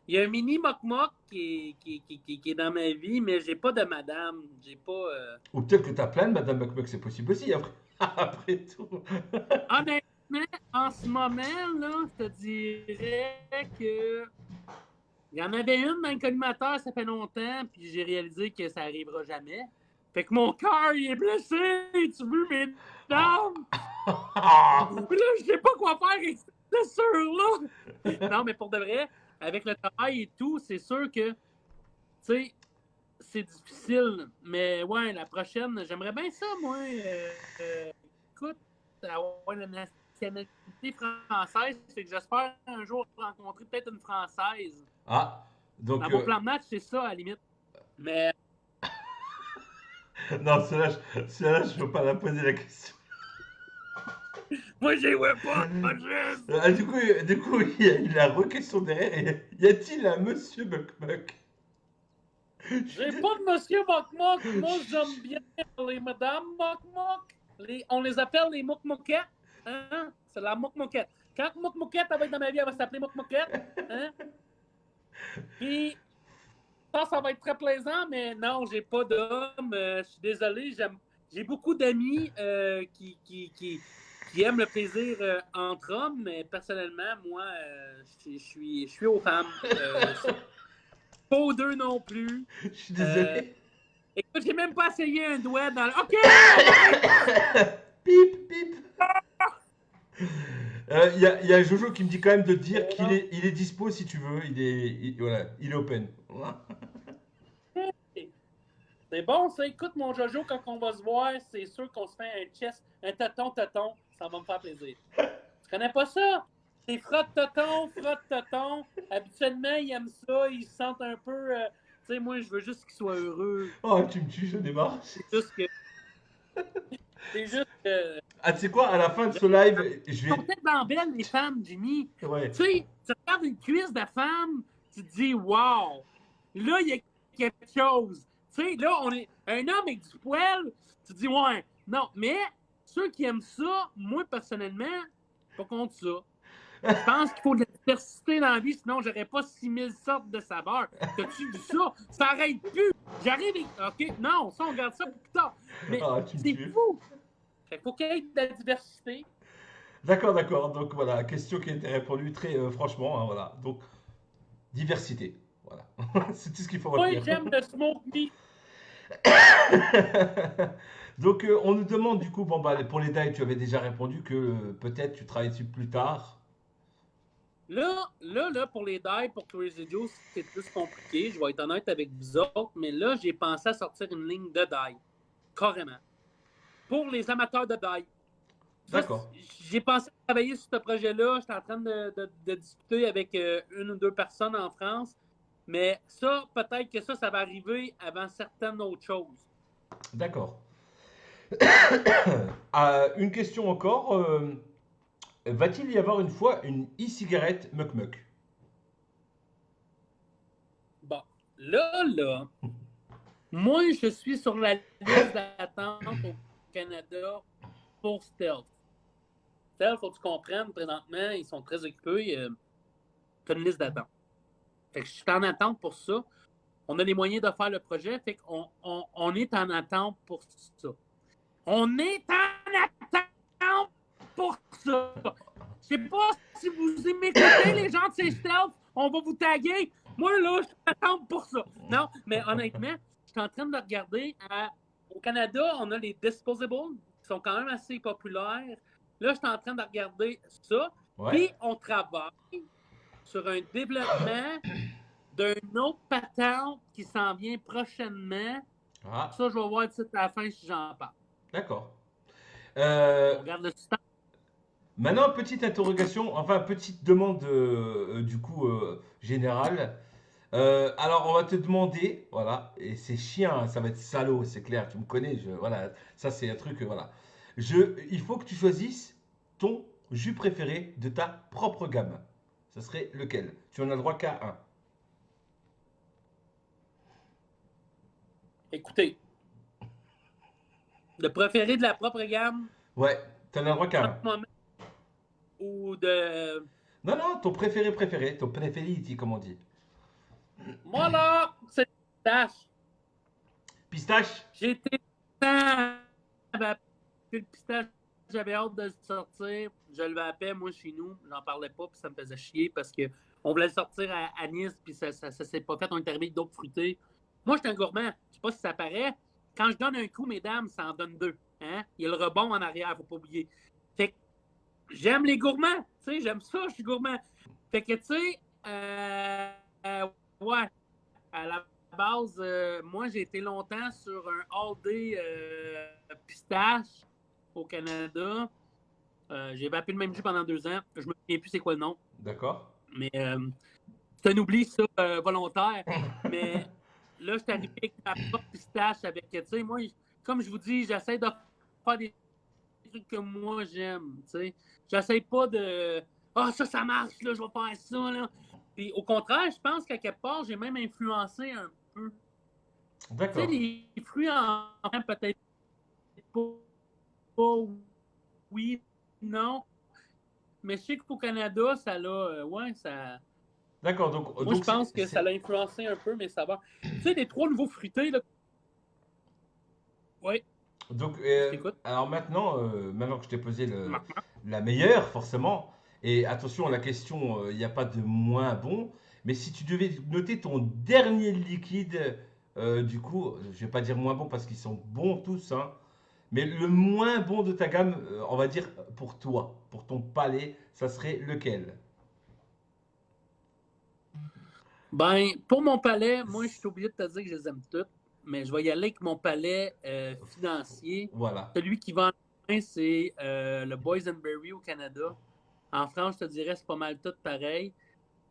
Il y a un mini mock-mock qui est dans ma vie, mais j'ai pas de madame. J'ai pas. Ou peut-être que tu as plein de Madame Muck, c'est possible aussi, après, après tout. Honnêtement, en ce moment, là, je te dirais que. Il y en avait une dans le collimateur, ça fait longtemps, puis j'ai réalisé que ça arrivera jamais. Fait que mon cœur, il est blessé, tu veux, mesdames? Puis là, je sais pas quoi faire avec cette blessure-là. Non, mais pour de vrai, avec le travail et tout, c'est sûr que, tu sais, c'est difficile. Mais ouais, la prochaine, j'aimerais bien ça, moi. Écoute, avoir une nationalité française, c'est que j'espère un jour rencontrer peut-être une Française. Ah, donc. Dans mon plan de match, c'est ça, à la limite. Mais. Non, celle-là, je ne veux pas la poser la question. Moi, j'y vois pas, juste. Du coup, il y a eu la re-question derrière. Y a-t-il un Monsieur Muck? J'ai pas de monsieur Mock-Mock. Moi, j'aime bien les madames Mock-Mock. On les appelle les Mock-Moquettes. Hein? C'est la Mock-Moquette. Quand Mock-Moquette va être dans ma vie, elle va s'appeler Mock-Moquette. Hein? Puis, ça va être très plaisant, mais non, j'ai pas d'homme. Je suis désolé. J'ai beaucoup d'amis qui aiment le plaisir entre hommes, mais personnellement, moi, je suis aux femmes. Pas aux deux non plus. Je suis désolé. Écoute, j'ai même pas essayé un doigt dans le. OK! Pip, pip. Il y a Jojo qui me dit quand même de dire qu'il est dispo si tu veux. Voilà, il est open. C'est bon, ça. Écoute, mon Jojo, quand on va se voir, c'est sûr qu'on se fait un chest, un tonton. Ça va me faire plaisir. Tu connais pas ça? C'est frotte-tonton. Habituellement, ils aiment ça. Ils se sentent un peu. Tu sais, moi, je veux juste qu'ils soient heureux. Oh, tu me tues, je démarre. C'est juste que. C'est juste que. Ah, tu sais quoi, à la fin de ce live, je Ils vais. sont tellement belles, les femmes, Jimmy. Ouais. Tu sais, tu regardes une cuisse de femme, tu te dis, wow, là, il y a quelque chose. Tu sais, là, on est un homme avec du poil, tu te dis, ouais, non. Mais ceux qui aiment ça, moi, personnellement, pas contre ça. Je pense qu'il faut de la diversité dans la vie, sinon j'aurais pas 6000 sortes de saveurs. T'as-tu vu ça? Ça arrête plus. J'arrive et... OK, non, ça, on garde ça pour plus tard. Mais c'est fou. Fait qu'il faut qu'il y ait de la diversité. D'accord. Donc voilà, question qui a été répondue très franchement. Hein, voilà. Donc, diversité. Voilà. C'est tout ce qu'il faut retenir. Moi, j'aime le smoke meat. Donc, on nous demande du coup, bon, bah, pour les dates, tu avais déjà répondu que peut-être tu travailles dessus plus tard. Là, pour les dives, pour Crazy Joe, c'est plus compliqué. Je vais être honnête avec vous autres, mais là, j'ai pensé à sortir une ligne de dive. Carrément. Pour les amateurs de dive. D'accord. J'ai pensé à travailler sur ce projet-là. J'étais en train de discuter avec une ou deux personnes en France. Mais ça, peut-être que ça va arriver avant certaines autres choses. D'accord. Une question encore. Va-t-il y avoir une fois une e-cigarette Muck? Bon, là, moi, je suis sur la liste d'attente au Canada pour Stealth. Stealth, faut que tu comprennes, présentement, ils sont très occupés. Tu as une liste d'attente. Fait que je suis en attente pour ça. On a les moyens de faire le projet, fait qu'on est en attente pour ça. On est en attente pour ça. Je sais pas si vous m'écoutez, les gens de ces Stealth, on va vous taguer. Moi, là, je suis en attente pour ça. Non, mais honnêtement, je suis en train de regarder à au Canada, on a les disposables qui sont quand même assez populaires. Là, je suis en train de regarder ça. Ouais. Puis, on travaille sur un développement d'un autre patente qui s'en vient prochainement. Ah, Ça, je vais voir tout à la fin si j'en parle. d'accord. On garde le suspense. Maintenant, petite interrogation, enfin, petite demande du coup générale. Alors, on va te demander, voilà, et c'est chiant, hein, ça va être salaud, c'est clair, tu me connais, voilà, ça c'est un truc, voilà. Il faut que tu choisisses ton jus préféré de ta propre gamme. Ça serait lequel? Tu en as le droit qu'à un. Écoutez, le préféré de la propre gamme, Ouais, tu en as le droit qu'à en un. ce moment, ou de... Non, non, ton préféré, ton préféré, comme on dit. Moi, là, c'est le pistache. Pistache? J'ai été le pistache, j'avais hâte de le sortir. Je le vapais, moi, chez nous. J'en parlais pas, puis ça me faisait chier parce qu'on voulait le sortir à Nice, puis ça s'est pas fait. On est arrivé avec d'autres fruités. Moi, je suis un gourmand. Je sais pas si ça paraît. Quand je donne un coup, mesdames, ça en donne deux. Hein? Il y a le rebond en arrière, faut pas oublier. Fait que j'aime les gourmands. Tu sais, j'aime ça, je suis gourmand. Fait que, tu sais, ouais, à la base, moi, j'ai été longtemps sur un all-day pistache au Canada. J'ai vapé le même jus pendant 2 ans. Je me souviens plus c'est quoi le nom. D'accord. Mais c'est un oubli, ça, volontaire. Mais là, je suis arrivé avec ma propre pistache avec, tu sais, moi, comme je vous dis, j'essaie de faire des trucs que moi j'aime, tu sais. J'essaie pas de ça marche, là, je vais faire ça, là. Puis au contraire, je pense qu'à quelque part, j'ai même influencé un peu. Tu sais, D'accord. les fruits en peut-être pas, oui, non. Mais je sais qu'au Canada, ça l'a, ouais, ça... D'accord, donc, Moi, je donc pense que ça l'a influencé un peu, mais ça va. Tu sais, les 3 nouveaux fruités, là... Oui, donc je t'écoute. alors maintenant, maintenant que je t'ai posé la meilleure, forcément, et attention, la question, il n'y a pas de moins bon, mais si tu devais noter ton dernier liquide, du coup, je vais pas dire moins bon parce qu'ils sont bons tous, hein, mais le moins bon de ta gamme, on va dire pour toi, pour ton palais, ça serait lequel? Ben, pour mon palais, moi, je suis obligé de te dire que je les aime toutes, mais je vais y aller avec mon palais financier. Voilà. Celui qui vend le moins, c'est le Boysenberry au Canada. En France, je te dirais c'est pas mal tout pareil.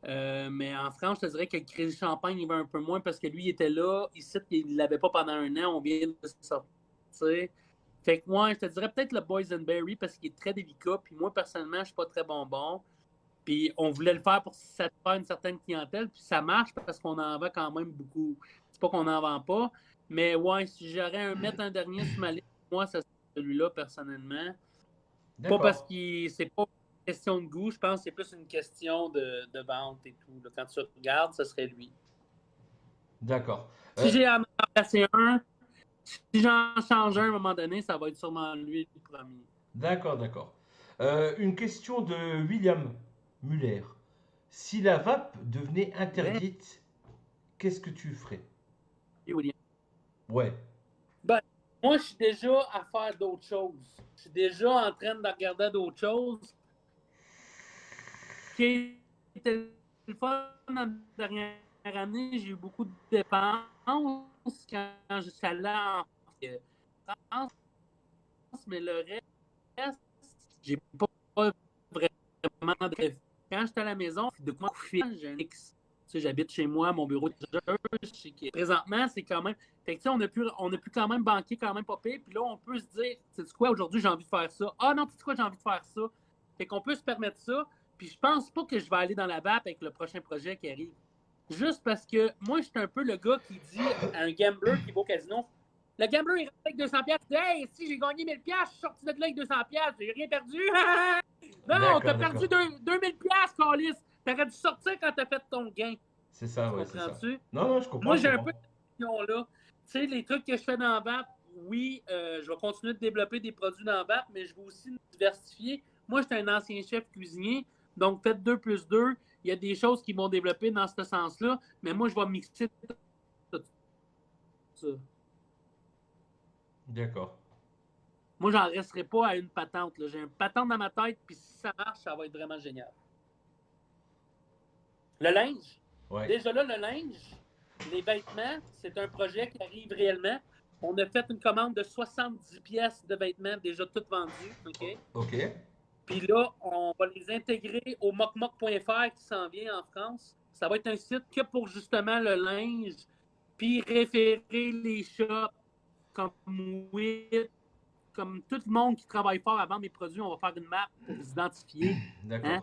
Mais en France, je te dirais que le Crédit Champagne, il va un peu moins parce que lui, il était là. Ici, il ne l'avait pas pendant 1 an. On vient de sortir. Fait que moi, je te dirais peut-être le Boysenberry parce qu'il est très délicat. Puis moi, personnellement, je ne suis pas très bonbon. Puis on voulait le faire pour satisfaire une certaine clientèle. Puis ça marche parce qu'on en vend quand même beaucoup. C'est pas qu'on n'en vend pas. Mais ouais, si j'aurais mettre un dernier sur ma liste, moi, ça serait celui-là, personnellement. Pas parce D'accord. que c'est pas une question de goût, je pense que c'est plus une question de vente et tout. Là. Quand tu regardes, ce serait lui. D'accord. Si j'ai à en remplacer un, si j'en change un à un moment donné, ça va être sûrement lui le premier. D'accord, d'accord. Une question de William Muller. Si la vape devenait Mais, interdite, qu'est-ce que tu ferais? William. Ouais. Ben, moi, je suis déjà à faire d'autres choses. Je suis déjà en train de regarder d'autres choses. Ce qui était le fun dans la dernière année, j'ai eu beaucoup de dépenses quand je suis allé en France, mais le reste, j'ai pas vraiment de. Quand j'étais à la maison, de quoi j'ai un X. Tu sais, j'habite chez moi, mon bureau de présentement, c'est quand même. Fait que, tu sais, on a pu quand même banquer quand même pas pire. Puis là, on peut se dire, tu sais quoi, aujourd'hui, j'ai envie de faire ça. Ah non, tu sais quoi, j'ai envie de faire ça. Fait qu'on peut se permettre ça. Puis je pense pas que je vais aller dans la vape avec le prochain projet qui arrive. Juste parce que moi, je suis un peu le gars qui dit à un gambler qui va au casino, le gambler, il rentre avec 200$. Il dit, hey, si j'ai gagné 1000$, je suis sorti de là avec 200$, j'ai rien perdu. Non, t'as D'accord, perdu d'accord. 2000$, Calis. T'aurais dû sortir quand t'as fait ton gain. C'est ça, Tu ouais, c'est ça. comprends-tu? Non, non, je comprends, Moi, je j'ai un peu comprends. cette question-là. Tu sais, les trucs que je fais dans la vape, oui, je vais continuer de développer des produits dans la vape, mais je vais aussi me diversifier. Moi, j'étais un ancien chef cuisinier, donc peut-être 2 plus 2. Il y a des choses qui vont développer dans ce sens-là, mais moi, je vais mixer tout ça. D'accord. Moi, j'en resterai pas à une patente. Là. J'ai une patente dans ma tête, puis si ça marche, ça va être vraiment génial. Le linge. Ouais. Déjà là, le linge, les vêtements, c'est un projet qui arrive réellement. On a fait une commande de 70 pièces de vêtements déjà toutes vendues. OK? OK. Puis là, on va les intégrer au mocmoc.fr qui s'en vient en France. Ça va être un site que pour justement le linge, puis référer les shops comme WIT, comme tout le monde qui travaille fort avant mes produits. On va faire une map pour les identifier. D'accord. Hein?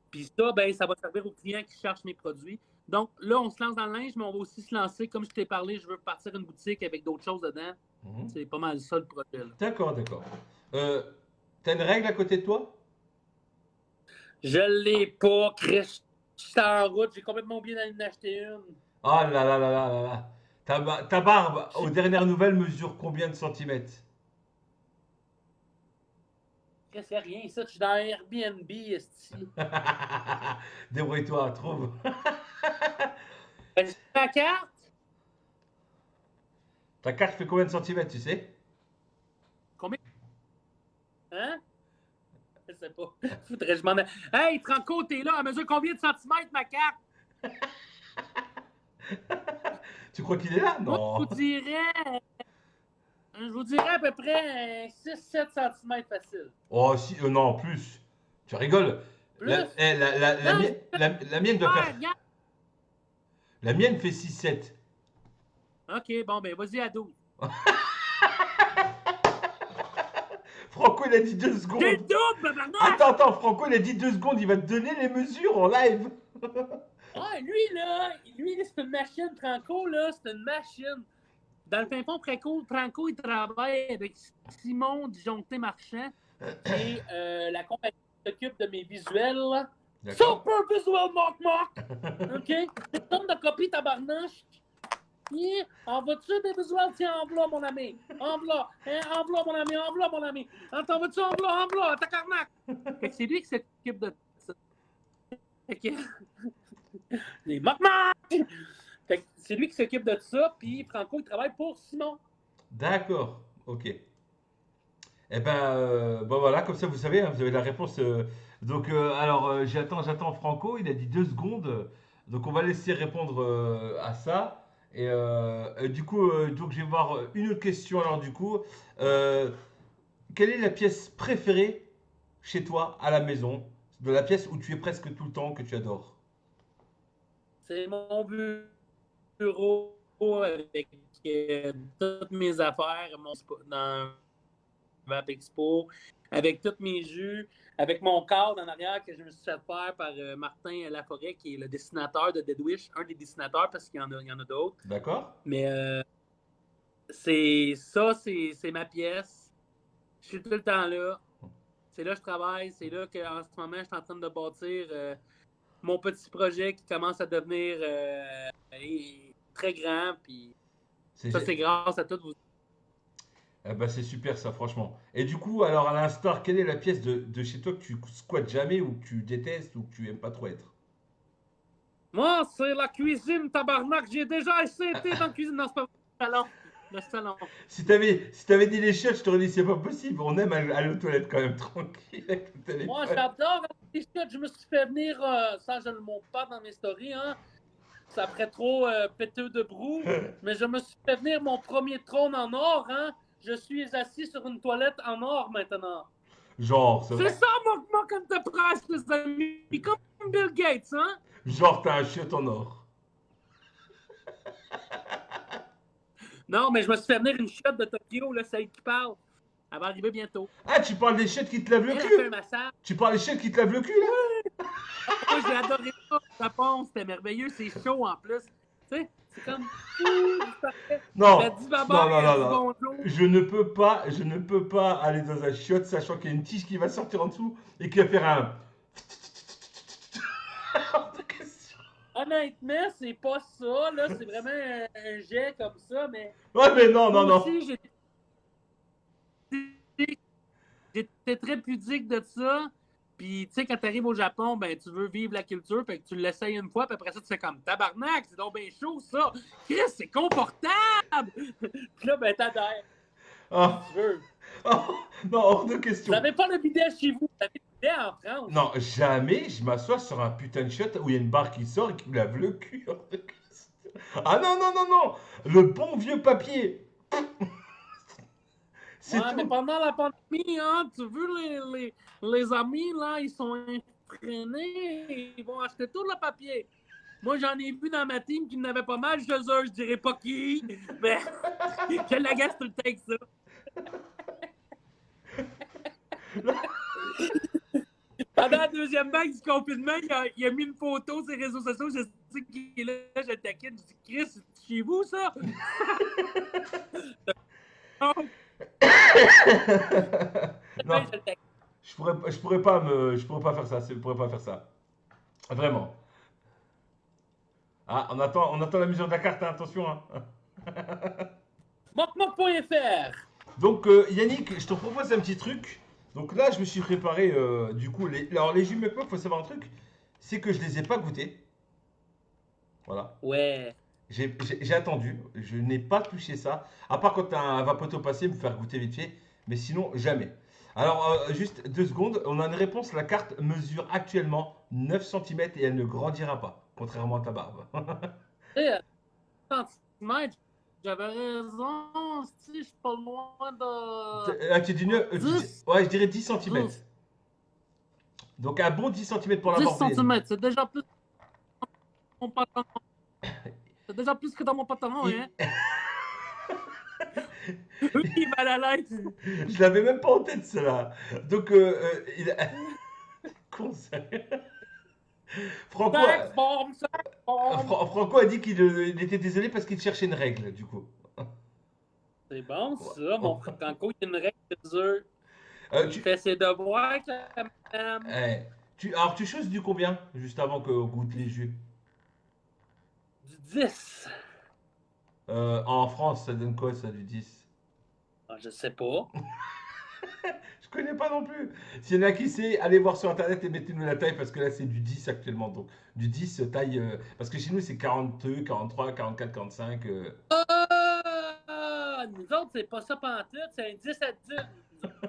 Puis ça, ben, ça va servir aux clients qui cherchent mes produits. Donc là, on se lance dans le linge, mais on va aussi se lancer, comme je t'ai parlé, je veux partir une boutique avec d'autres choses dedans. C'est pas mal ça le projet. Là. D'accord, d'accord. T'as une règle à côté de toi? Je l'ai pas, Chris. Je suis en route, j'ai complètement oublié d'aller en acheter une. Oh là là là là là là. Ta barbe, aux dernières nouvelles, mesure combien de centimètres? Qu'est-ce qu'il y a rien, ça? Je suis dans Airbnb, esti. Débrouille-toi, trouve. Ben, j'ai ma carte. Ta carte fait combien de centimètres, tu sais? Combien? Hein? Je sais pas. Faudrait que je m'en aille. Hey, Franco, t'es là. Elle mesure combien de centimètres, ma carte? Tu crois qu'il est là? Moi, Non. je vous dirais à peu près 6-7 cm facile. Oh, si, non, plus. Tu rigoles. Plus? La mienne doit faire. Regarde. La mienne fait 6-7. OK, bon, ben, vas-y à 12. Franco, il a dit 2 secondes. J'ai le double, maintenant! Attends, Franco, il a dit 2 secondes. Il va te donner les mesures en live. Ah, lui, c'est une machine, Franco, là, c'est une machine. Dans le fin fond, Franco, il travaille avec Simon Disjoncté-Marchand, qui est la compagnie qui s'occupe de mes visuels. Super Visual Mock! OK? C'est une de copie tabarnache. En vas-tu des visuels? Tiens, enveloppe, mon ami. Enveloppe. Enveloppe, mon ami. Enveloppe, mon ami. T'en veux-tu enveloppe? Tacarnak! Fait que c'est lui qui s'occupe de ça. Fait que... Les Mock-Mock! Fait que c'est lui qui s'occupe de ça, puis Franco, il travaille pour Simon. D'accord, ok. Eh ben, bon voilà, comme ça vous savez, hein, vous avez la réponse. Donc, alors, j'attends Franco, il a dit 2 secondes. Donc, on va laisser répondre à ça. Et du coup, donc, je vais voir une autre question. Alors, du coup, quelle est la pièce préférée chez toi, à la maison? De la pièce où tu es presque tout le temps, que tu adores? C'est mon bureau avec toutes mes affaires, dans Vap Expo, avec tous mes jus, avec mon cadre en arrière que je me suis fait faire par Martin Laforêt, qui est le dessinateur de Dead Wish, un des dessinateurs parce qu'il y en a d'autres. D'accord. Mais c'est ma pièce. Je suis tout le temps là. C'est là que je travaille. C'est là qu'en ce moment, je suis en train de bâtir mon petit projet qui commence à devenir très grand. Puis ça, c'est grâce à toutes vous. Eh ben, c'est super ça, franchement. Et du coup, alors à l'instar, quelle est la pièce de chez toi que tu squattes jamais ou que tu détestes ou que tu aimes pas trop être? Moi, c'est la cuisine, tabarnak. J'ai déjà essayé dans la cuisine. Non, c'est pas le salon. Le salon. Si t'avais dit les chiottes, je t'aurais dit c'est pas possible. On aime aller aux toilettes quand même tranquille avec le téléphone. Moi, j'adore les chiottes. Je me suis fait venir, ça je ne le montre pas dans mes stories, hein. Ça ferait trop péteux de brou. Mais je me suis fait venir mon premier trône en or, hein. Je suis assis sur une toilette en or maintenant. Genre, c'est ça, moi, comme te presse, les amis. Comme Bill Gates, hein. Genre, t'as un chiotte en or. Non, mais je me suis fait venir une chiotte de Tokyo, là, celle qui parle. Elle va arriver bientôt. Ah, tu parles des chiottes qui te lavent le cul? Elle a fait un massage. Tu parles des chiottes qui te lavent le cul, là? Moi, j'ai adoré ça au Japon. C'était merveilleux. C'est chaud, en plus. Tu sais, c'est comme... Non, non. Je ne peux pas aller dans un chiotte sachant qu'il y a une tige qui va sortir en dessous et qui va faire un... Honnêtement, c'est pas ça, là. C'est vraiment un jet comme ça, mais... Ouais, mais non. Aussi, j'étais très pudique de ça. Puis, tu sais, quand t'arrives au Japon, ben, tu veux vivre la culture, fait que tu l'essayes une fois, puis après ça, tu fais comme tabarnak, c'est donc bien chaud, ça. Chris, c'est confortable! Puis là, ben, t'adhères. Ah, Si tu veux. ah, non, hors de Vous question. n'avez pas le bidet chez vous, vous avez le bidet en France. Non, jamais je m'assois sur un putain de shot où il y a une barre qui sort et qui me lave le cul. Hors de question. Ah non, non, non, non. Le bon vieux papier. C'est Ouais, mais tout. pendant la pandémie, hein, tu veux les amis, là, ils sont freinés, ils vont acheter tout le papier. Moi, j'en ai vu dans ma team qui n'avait pas mal chez eux, je dirais pas qui, mais je l'agace tout le temps avec ça. Pendant la deuxième vague du confinement, il a mis une photo sur les réseaux sociaux, je sais qu'il est là, je le taquine, je dis, Chris, c'est chez vous, ça? Non, Non, je le taquine. je pourrais pas faire ça. Je pourrais pas faire ça. Vraiment. Ah, on attend la mesure de la carte, hein, attention. Hein. Mockmock.fr. Donc, Yannick, je te propose un petit truc. Donc là, je me suis préparé, du coup, alors les jus McMuffin, il faut savoir un truc, c'est que je les ai pas goûtés. Voilà. Ouais. J'ai attendu, je n'ai pas touché ça, à part quand un vapoto passé, me faire goûter vite fait, mais sinon, jamais. Alors, juste 2 secondes, on a une réponse, la carte mesure actuellement 9 cm et elle ne grandira pas, contrairement à ta barbe. Tu sais, centimètres, j'avais raison, si je suis pas loin de Ah, tu dis 9, 10, ouais, je dirais 10 cm. 10, Donc un bon 10 cm pour la 10 barbe de Yannick. centimètres, c'est déjà plus que mon pantalon. C'est déjà plus que dans mon pantalon, hein. Il- Oui, il est mal à l'aise. Je l'avais même pas en tête, cela. Donc, con, ça. Franco, Sex bomb, sex bomb. Franco a dit qu'il était désolé parce qu'il cherchait une règle, du coup. C'est bon, Ouais. ça. Mon Oh. Franco, il y a une règle chez eux. Euh, Il tu, fait ses devoirs avec la madame. eh, alors, tu choses du combien, juste avant qu'on goûte les jus? Du 10. En France, ça donne quoi, ça, du 10? Ah, je sais pas. Je connais pas non plus. S'il y en a qui sait, allez voir sur internet et mettez-nous la taille parce que là, c'est du 10 actuellement. Donc, du 10 taille. Parce que chez nous, c'est 42, 43, 44, 45. Nous autres, c'est pas ça pantoute, c'est un 10 adulte, nous autres.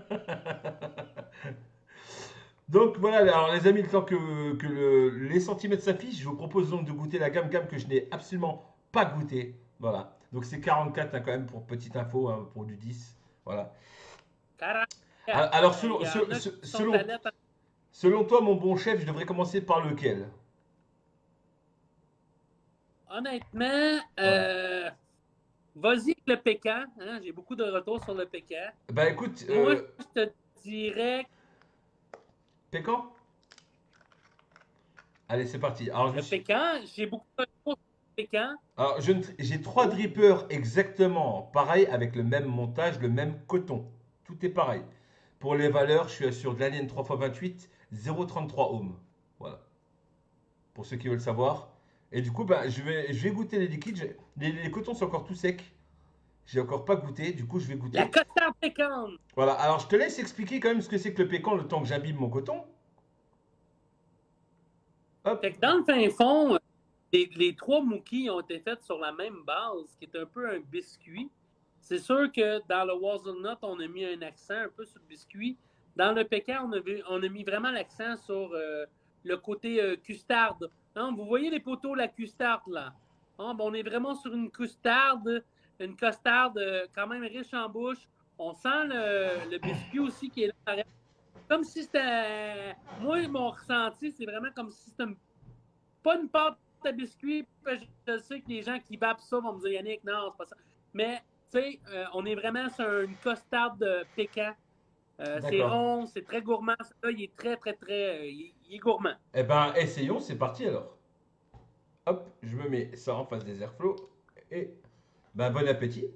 Donc voilà, alors les amis, le temps que les centimètres s'affichent, je vous propose donc de goûter la gamme que je n'ai absolument pas goûté. Voilà. Donc c'est 44 hein, quand même pour petite info, hein, pour du 10. Voilà. 44. Alors Il y en a qui sont à lettre. selon toi, mon bon chef, je devrais commencer par lequel? Honnêtement, Ouais. vas-y avec le pécan. Hein? J'ai beaucoup de retours sur le pécan. Bah écoute, Moi, je te dirais Pécan? Allez, c'est parti. Alors, le pécan. J'ai beaucoup de retours sur le pécan. alors j'ai 3 Oh, drippers exactement pareil, avec le même montage, le même coton. Tout est pareil. Pour les valeurs, je suis sur de l'Alien 3x28, 0,33 ohms. Voilà. Pour ceux qui veulent savoir. Et du coup, bah, je vais goûter les liquides. Les cotons sont encore tout secs. J'ai encore pas goûté. Du coup, je vais la goûter. costard pécan. Voilà. Alors, je te laisse expliquer quand même ce que c'est que le pécan le temps que j'abîme mon coton. Hop. Fait que dans le fin fond, les trois mookies ont été faits sur la même base, qui est un peu un biscuit. C'est sûr que dans le Hazelnut, on a mis un accent un peu sur le biscuit. Dans le pécan, on a mis vraiment l'accent sur le côté custarde. Hein, vous voyez les poteaux, la custarde, là? Hein, ben, on est vraiment sur une custarde quand même riche en bouche. On sent le biscuit aussi qui est là. Comme si c'était... Moi, mon ressenti, c'est vraiment comme si c'était pas une pâte à biscuits. Je sais que les gens qui vapent ça vont me dire, Yannick, non, c'est pas ça. Mais, tu sais, on est vraiment sur une costarde de pécan. C'est D'accord. rond, c'est très gourmand. Là, il est très, très, très... il est gourmand. Eh ben, essayons. C'est parti alors. Hop, je me mets ça en face des airflows. Et ben, bon appétit.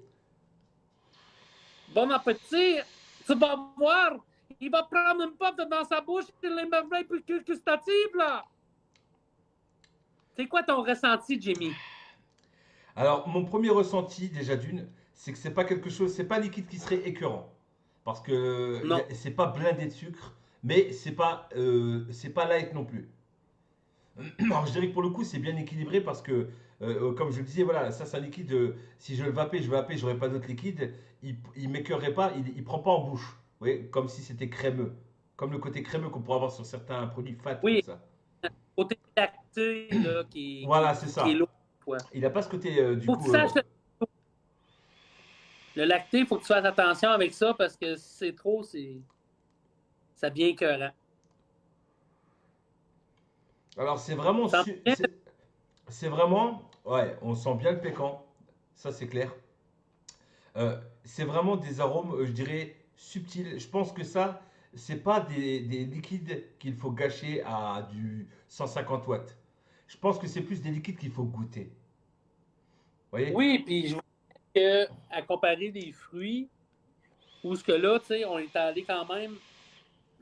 Bon appétit! Tu vas voir! Il va prendre une pop dans sa bouche, il est merveilleux plus gustative, là! C'est quoi ton ressenti, Jimmy? Alors, mon premier ressenti, déjà d'une, c'est que c'est pas quelque chose, c'est pas un liquide qui serait écœurant. Parce que Non. c'est pas blindé de sucre, mais c'est pas light non plus. Alors, je dirais que pour le coup, c'est bien équilibré parce que Comme je le disais, voilà, ça c'est un liquide. Si je le vapais, j'aurais pas d'autre liquide. Il m'écœurerait pas, il prend pas en bouche. Vous voyez, comme si c'était crémeux. Comme le côté crémeux qu'on pourrait avoir sur certains produits fat comme Oui, ça. côté lacté, là, qui, Voilà, qui, c'est qui est ça. lourd. Ouais. Il a pas ce côté, du Faut que tu coup. saches, le lacté, il faut que tu fasses attention avec ça parce que si c'est trop, ça devient écœurant. Alors, c'est vraiment. Ça en C'est vraiment. Ouais, on sent bien le pécan. Ça, c'est clair. C'est vraiment des arômes, je dirais, subtils. Je pense que ça, c'est pas des liquides qu'il faut gâcher à du 150 watts. Je pense que c'est plus des liquides qu'il faut goûter. Vous voyez? Oui, puis je vois qu'à comparer des fruits, où ce que là, tu sais, on est allé quand même,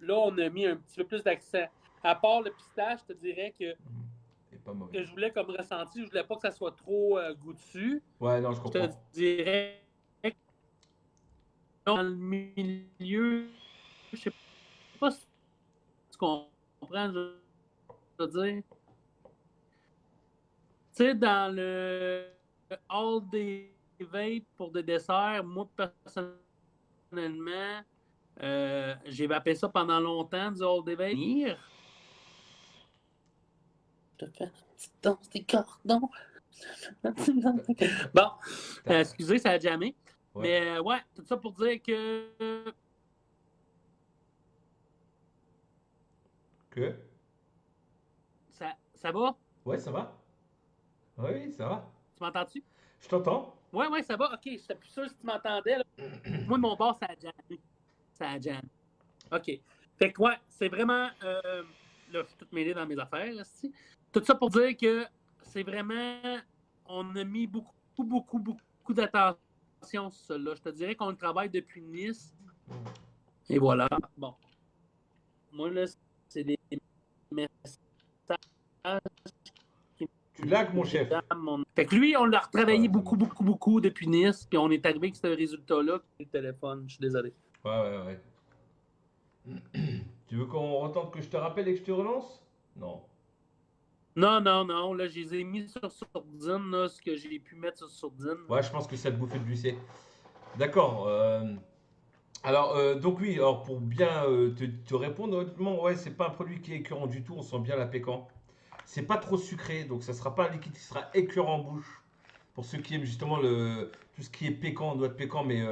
là, on a mis un petit peu plus d'accent. À part le pistache, je te dirais que C'est pas mauvais. que je voulais comme ressenti, je voulais pas que ça soit trop goûtu. Ouais, non, je Je te comprends. dirais que dans le milieu, je sais pas si tu comprends, je veux dire. Tu sais, dans le all day vape pour des desserts, moi, personnellement, j'ai vapé ça pendant longtemps, du all day vape. Je te fais une petite danse des cordons. Bon, excusez, ça a jamais. Ouais. Mais ouais, tout ça pour dire que Que? ça va? Ouais, ça va? Oui, ça va. Tu m'entends-tu? Je t'entends. Ouais, ça va. Ok, je suis plus sûr si tu m'entendais. Là. Moi, mon bar, ça a jamais. Ça a jamais. OK. Fait que ouais, c'est vraiment. Là, je suis tout mêlé dans mes affaires. Aussi. Tout ça pour dire que c'est vraiment. On a mis beaucoup d'attention sur ça. Là. Je te dirais qu'on travaille depuis Nice. Et voilà. Bon. Moi, là, c'est des messages. Tu lags, mon chef. Fait que lui, on l'a retravaillé Ouais, beaucoup depuis Nice. Puis on est arrivé avec ce résultat-là. Le téléphone. Je suis désolé. ouais. Tu veux qu'on retente que je te rappelle et que je te relance? Non. Non. Là, je les ai mis sur Sourdine, là, ce que j'ai pu mettre sur Sourdine. Ouais, je pense que ça te bouffait de l'UC. D'accord. Alors, donc oui, alors pour bien te répondre, honnêtement, ouais, c'est pas un produit qui est écœurant du tout, on sent bien la pécan. C'est pas trop sucré, donc ça sera pas un liquide qui sera écœurant en bouche. Pour ceux qui aiment justement tout ce qui est pécan, doit être pécan, mais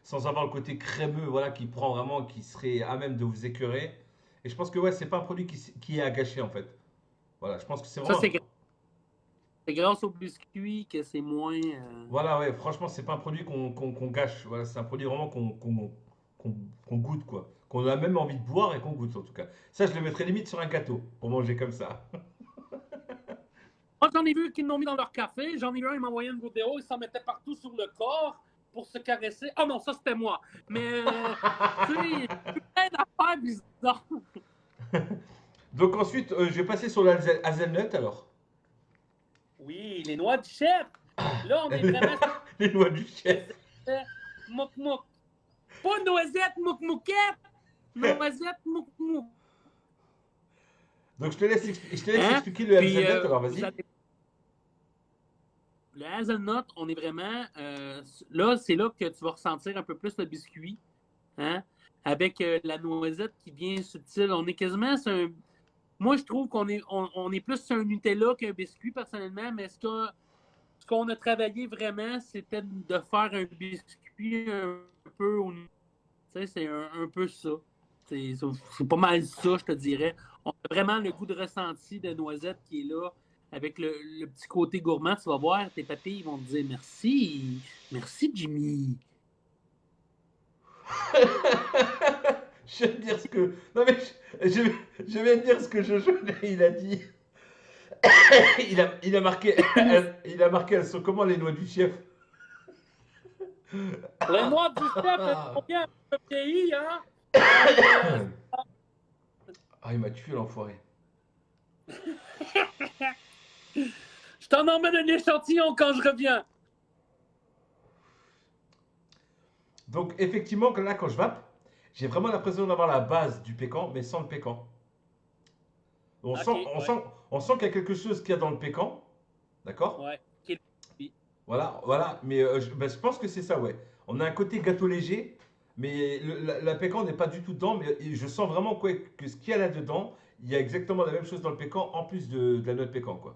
sans avoir le côté crémeux, voilà, qui prend vraiment, qui serait à même de vous écœurer. Et je pense que ouais, c'est pas un produit qui est à gâcher en fait. Voilà, je pense que c'est Ça, vraiment. c'est grâce au biscuit que c'est moins. Voilà, ouais, franchement, c'est pas un produit qu'on gâche. Voilà, c'est un produit vraiment qu'on goûte, quoi. Qu'on a même envie de boire et qu'on goûte, en tout cas. Ça, je le mettrais limite sur un gâteau pour manger comme ça. Moi, j'en ai vu qui l'ont mis dans leur café. J'en ai vu un, il m'a envoyé une vidéo, il s'en mettait partout sur le corps pour se caresser. Oh non, ça, c'était moi. Mais, tu sais, il y a plein d'affaires bizarres. Donc, ensuite, je vais passer sur l'hazelnut alors. Oui, les noix du chef. Là, on est vraiment. Les noix du chef. Mouk mouk. Pas noisette mouk moukette. Noisette mouk mouk. Donc, je te laisse Hein? expliquer le Puis, hazelnut, alors vas-y. Le hazelnut, on est vraiment. Là, c'est là que tu vas ressentir un peu plus le biscuit. Hein? Avec la noisette qui vient subtile. On est quasiment sur un. Moi, je trouve on est plus sur un Nutella qu'un biscuit, personnellement, mais ce qu'on a travaillé vraiment, c'était de faire un biscuit un peu au. Tu sais, c'est un peu ça. C'est pas mal ça, je te dirais. On a vraiment le goût de ressenti de noisette qui est là, avec le petit côté gourmand. Tu vas voir, tes papilles vont te dire merci. Merci, Jimmy. Je vais te dire ce que. Non, mais je vais te dire ce que Jojo il a dit. Il a marqué. Il a marqué, elles sont comment les noix du chef? Les noix du chef, elles sont bien un peu vieillies, hein? Ah, il m'a tué l'enfoiré. Je t'en emmène un échantillon quand je reviens. Donc, effectivement, là, quand je vape, j'ai vraiment l'impression d'avoir la base du pécan, mais sans le pécan. On sent qu'il y a quelque chose qu'il y a dans le pécan, D'accord? Ouais. Voilà, voilà. Mais ben, je pense que c'est ça, ouais. On a un côté gâteau léger, mais la pécan n'est pas du tout dedans. Mais je sens vraiment quoi, que ce qu'il y a là-dedans, il y a exactement la même chose dans le pécan, en plus de la noix de pécan, quoi.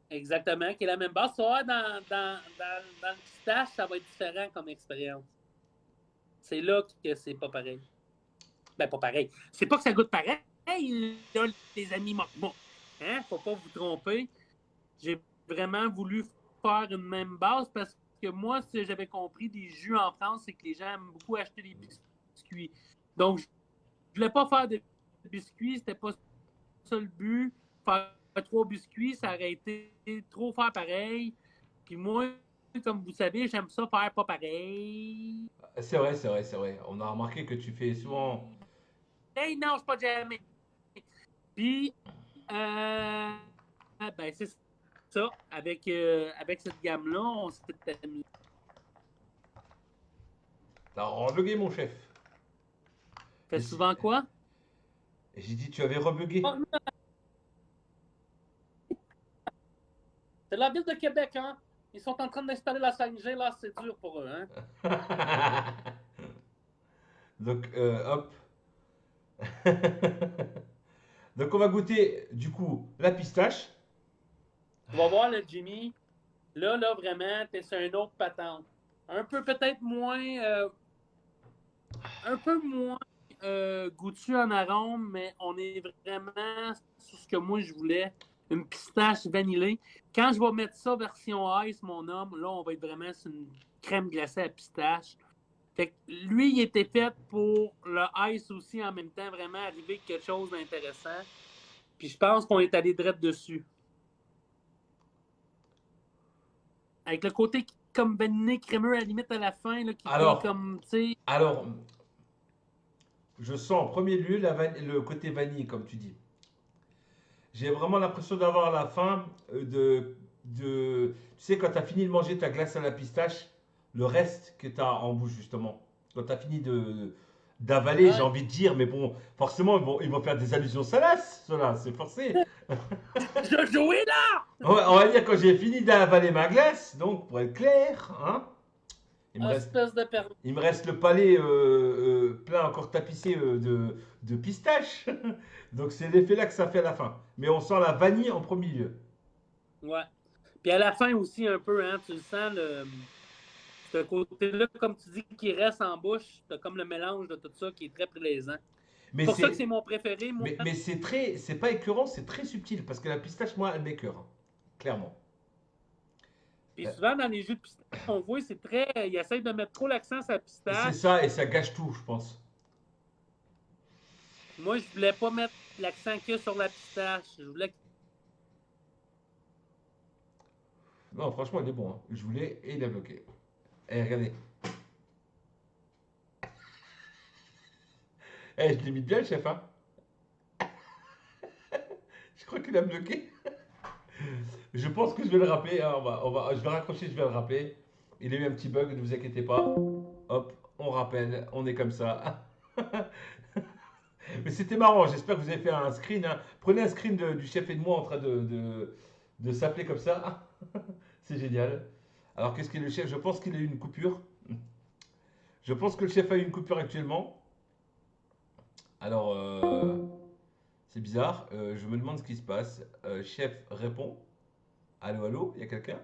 Exactement, qui est la même base. Tu vois, dans le pistache, ça va être différent comme expérience. C'est là que c'est pas pareil. Ben, pas pareil. C'est pas que ça goûte pareil, là, les amis Mockmook. Hein? Faut pas vous tromper. J'ai vraiment voulu faire une même base parce que moi, ce que j'avais compris des jus en France, c'est que les gens aiment beaucoup acheter des biscuits. Donc, je voulais pas faire de biscuits, c'était pas ça le but. Faire 3 biscuits, ça aurait été trop faire pareil. Puis moi, comme vous savez, j'aime ça faire pas pareil. C'est vrai, c'est vrai, c'est vrai. On a remarqué que tu fais souvent. Hey, non, c'est pas jamais. Puis, ben, c'est ça. Avec cette gamme-là, on s'est amusé. T'as rebugué, mon chef. Fait souvent quoi? J'ai dit, tu avais rebugué. Oh, c'est la ville de Québec, hein? Ils sont en train d'installer la 5G, là, c'est dur pour eux, hein? Donc, hop. Donc, on va goûter, du coup, la pistache. Tu vas voir, le Jimmy, là, vraiment, t'es sur une autre patente. Un peu peut-être moins, un peu moins goûtu en arôme, mais on est vraiment sur ce que moi je voulais. Une pistache vanillée. Quand je vais mettre ça version ice, mon homme, là, on va être vraiment sur une crème glacée à pistache. Fait que lui, il était fait pour le ice aussi en même temps, vraiment arriver avec quelque chose d'intéressant. Puis je pense qu'on est allé direct dessus. Avec le côté comme vanillé crémeux à la limite à la fin, là, qui vient Alors, comme, tu sais. alors, je sens en premier lieu le côté vanille, comme tu dis. J'ai vraiment l'impression d'avoir à la fin Tu sais, quand tu as fini de manger ta glace à la pistache, le reste que tu as en bouche, justement. Quand tu as fini d'avaler, j'ai Ouais. envie de dire, mais bon, forcément, ils vont faire des allusions salaces, cela, c'est forcé. Je jouais là! On va dire quand j'ai fini d'avaler ma glace, donc pour être clair, hein, il me reste, Espèce de pervers. il me reste le palais plein encore tapissé de pistache. Donc c'est l'effet là que ça fait à la fin. Mais on sent la vanille en premier lieu. Ouais. Puis à la fin aussi, un peu, hein, tu le sens, ce côté-là, comme tu dis, qui reste en bouche. T'as comme le mélange de tout ça qui est très plaisant. C'est Mais pour ça que c'est, c'est mon préféré, moi. mais c'est pas écœurant, c'est très subtil parce que la pistache, moi, elle m'écœure, hein, clairement. Puis Euh, souvent, dans les jus de pistache, on voit, c'est très. Ils essayent de mettre trop l'accent sur la C'est pistache. ça et ça gâche tout, je pense. Puis moi, je voulais pas mettre l'accent que sur la pistache. Je voulais. Non, franchement, il est bon, hein. Je voulais et il a bloqué. Eh, regardez. Eh, je l'imite bien, le chef, hein. Je crois qu'il a bloqué. Je pense que je vais le rappeler, hein. Je vais raccrocher, je vais le rappeler. Il a eu un petit bug, ne vous inquiétez pas. Hop, on rappelle, on est comme ça. Mais c'était marrant, j'espère que vous avez fait un screen, hein. Prenez un screen du chef et de moi en train de s'appeler comme ça. C'est génial. Alors qu'est-ce qu'est le chef? Je pense qu'il a eu une coupure. Je pense que le chef a eu une coupure actuellement. Alors, c'est bizarre. Je me demande ce qui se passe. Chef répond. Allô, allô, il y a quelqu'un?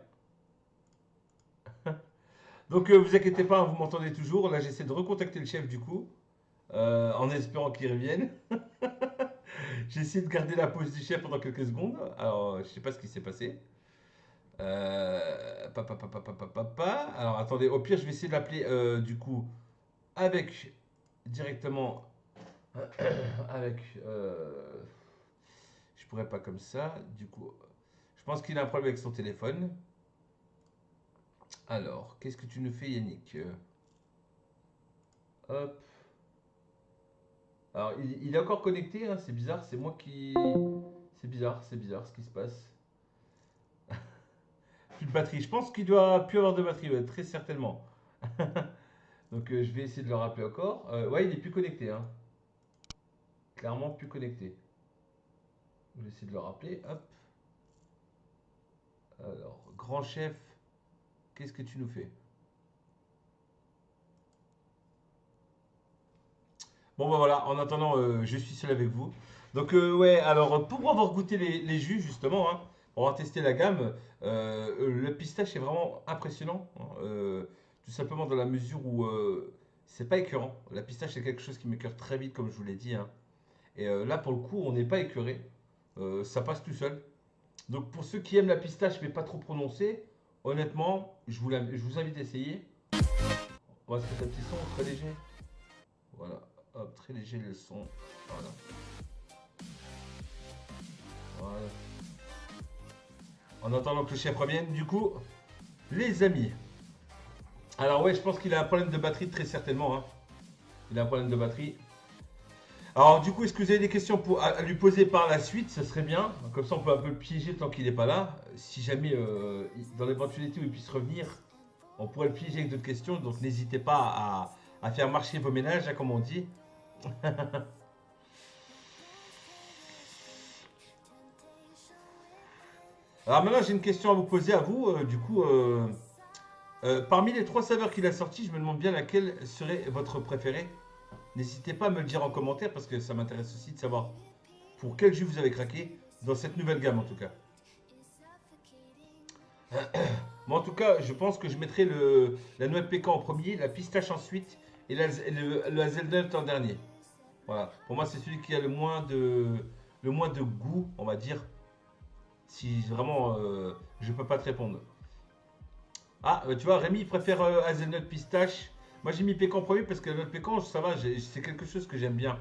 Donc, vous inquiétez pas, vous m'entendez toujours. Là, j'essaie de recontacter le chef du coup, en espérant qu'il revienne. J'essaie de garder la pause du chef pendant quelques secondes. Alors, je sais pas ce qui s'est passé. Alors, attendez, au pire, je vais essayer de l'appeler du coup avec directement avec. Je pourrais pas comme ça. Du coup, je pense qu'il a un problème avec son téléphone. Alors, qu'est-ce que tu nous fais, Yannick? Hop. Alors, il est encore connecté, hein, c'est bizarre, c'est moi qui. C'est bizarre ce qui se passe. Plus de batterie. Je pense qu'il doit plus avoir de batterie, ouais, très certainement. Donc, je vais essayer de le rappeler encore. Ouais, il est plus connecté, hein. Clairement plus connecté. Je vais essayer de le rappeler. Hop. Alors, grand chef, qu'est-ce que tu nous fais? Bon, bah voilà, en attendant, je suis seul avec vous. Donc, ouais, alors, pour avoir goûté les jus, justement, hein, pour avoir testé la gamme, le pistache est vraiment impressionnant, hein, tout simplement dans la mesure où c'est pas écœurant. La pistache, c'est quelque chose qui m'écœure très vite, comme je vous l'ai dit, hein. Et là, pour le coup, on n'est pas écœuré. Ça passe tout seul. Donc, pour ceux qui aiment la pistache, mais pas trop prononcée, honnêtement, je vous invite à essayer. On va se mettre un petit son très léger. Voilà, hop, très léger le son. Voilà. Voilà. En attendant que le chef revienne, du coup, les amis. Alors ouais, je pense qu'il a un problème de batterie, très certainement, hein. Il a un problème de batterie. Alors du coup, est-ce que vous avez des questions à lui poser par la suite? Ça serait bien. Comme ça, on peut un peu le piéger tant qu'il n'est pas là. Si jamais, dans l'éventualité où il puisse revenir, on pourrait le piéger avec d'autres questions. Donc n'hésitez pas à faire marcher vos ménages, hein, comme on dit. Alors maintenant, j'ai une question à vous poser à vous. Du coup, parmi les 3 saveurs qu'il a sorties, je me demande bien laquelle serait votre préférée. N'hésitez pas à me le dire en commentaire parce que ça m'intéresse aussi de savoir pour quel jus vous avez craqué dans cette nouvelle gamme en tout cas. Moi en tout cas, je pense que je mettrai la noix de pécan en premier, la pistache ensuite et le hazelnut en dernier. Voilà. Pour moi, c'est celui qui a le moins de goût, on va dire. Si vraiment je peux pas te répondre. Ah, tu vois, Rémi préfère hazelnut pistache. Moi j'ai mis pécan en premier parce que la noix de pécan, ça va, c'est quelque chose que j'aime bien.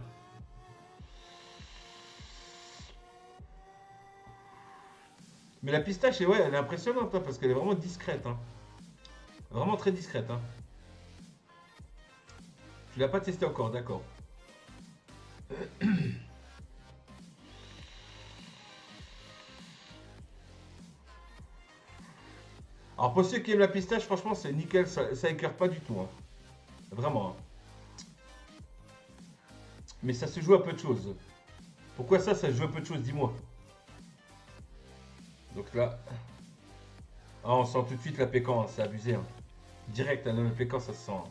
Mais la pistache, ouais, elle est impressionnante hein, parce qu'elle est vraiment discrète. Hein. Vraiment très discrète. Hein. Tu l'as pas testé encore, d'accord. Alors pour ceux qui aiment la pistache, franchement, c'est nickel, ça écœure pas du tout. Hein. Vraiment. Hein. Mais ça se joue à peu de choses. Pourquoi ça se joue à peu de choses, dis-moi. Donc là... Ah, on sent tout de suite la pécan, hein, c'est abusé. Hein. Direct, hein, le pécan, ça se sent. Hein.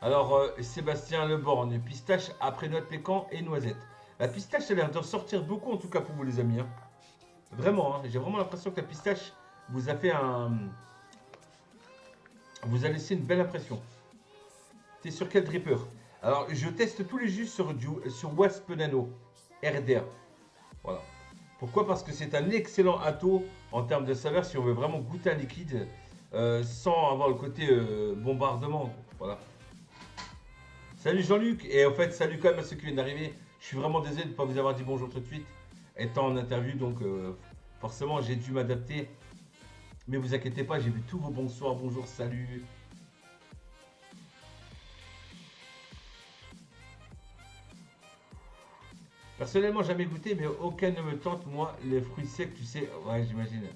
Alors, Sébastien Leborgne, pistache après noix de pécan et noisette. La pistache a l'air de ressortir beaucoup, en tout cas pour vous, les amis. Hein. Vraiment, hein, j'ai vraiment l'impression que la pistache vous a fait un... Vous a laissé une belle impression. T'es sur quel dripper? Alors, je teste tous les jus sur Wasp Nano RDR. Voilà. Pourquoi? Parce que c'est un excellent atout en termes de saveur si on veut vraiment goûter un liquide sans avoir le côté bombardement. Voilà. Salut Jean-Luc, et en fait salut quand même à ceux qui viennent d'arriver. Je suis vraiment désolé de ne pas vous avoir dit bonjour tout de suite, étant en interview, donc forcément j'ai dû m'adapter. Mais vous inquiétez pas, j'ai vu tous vos bonsoirs, bonjour, salut. Personnellement jamais goûté, mais aucun ne me tente, moi, les fruits secs, tu sais, ouais j'imagine.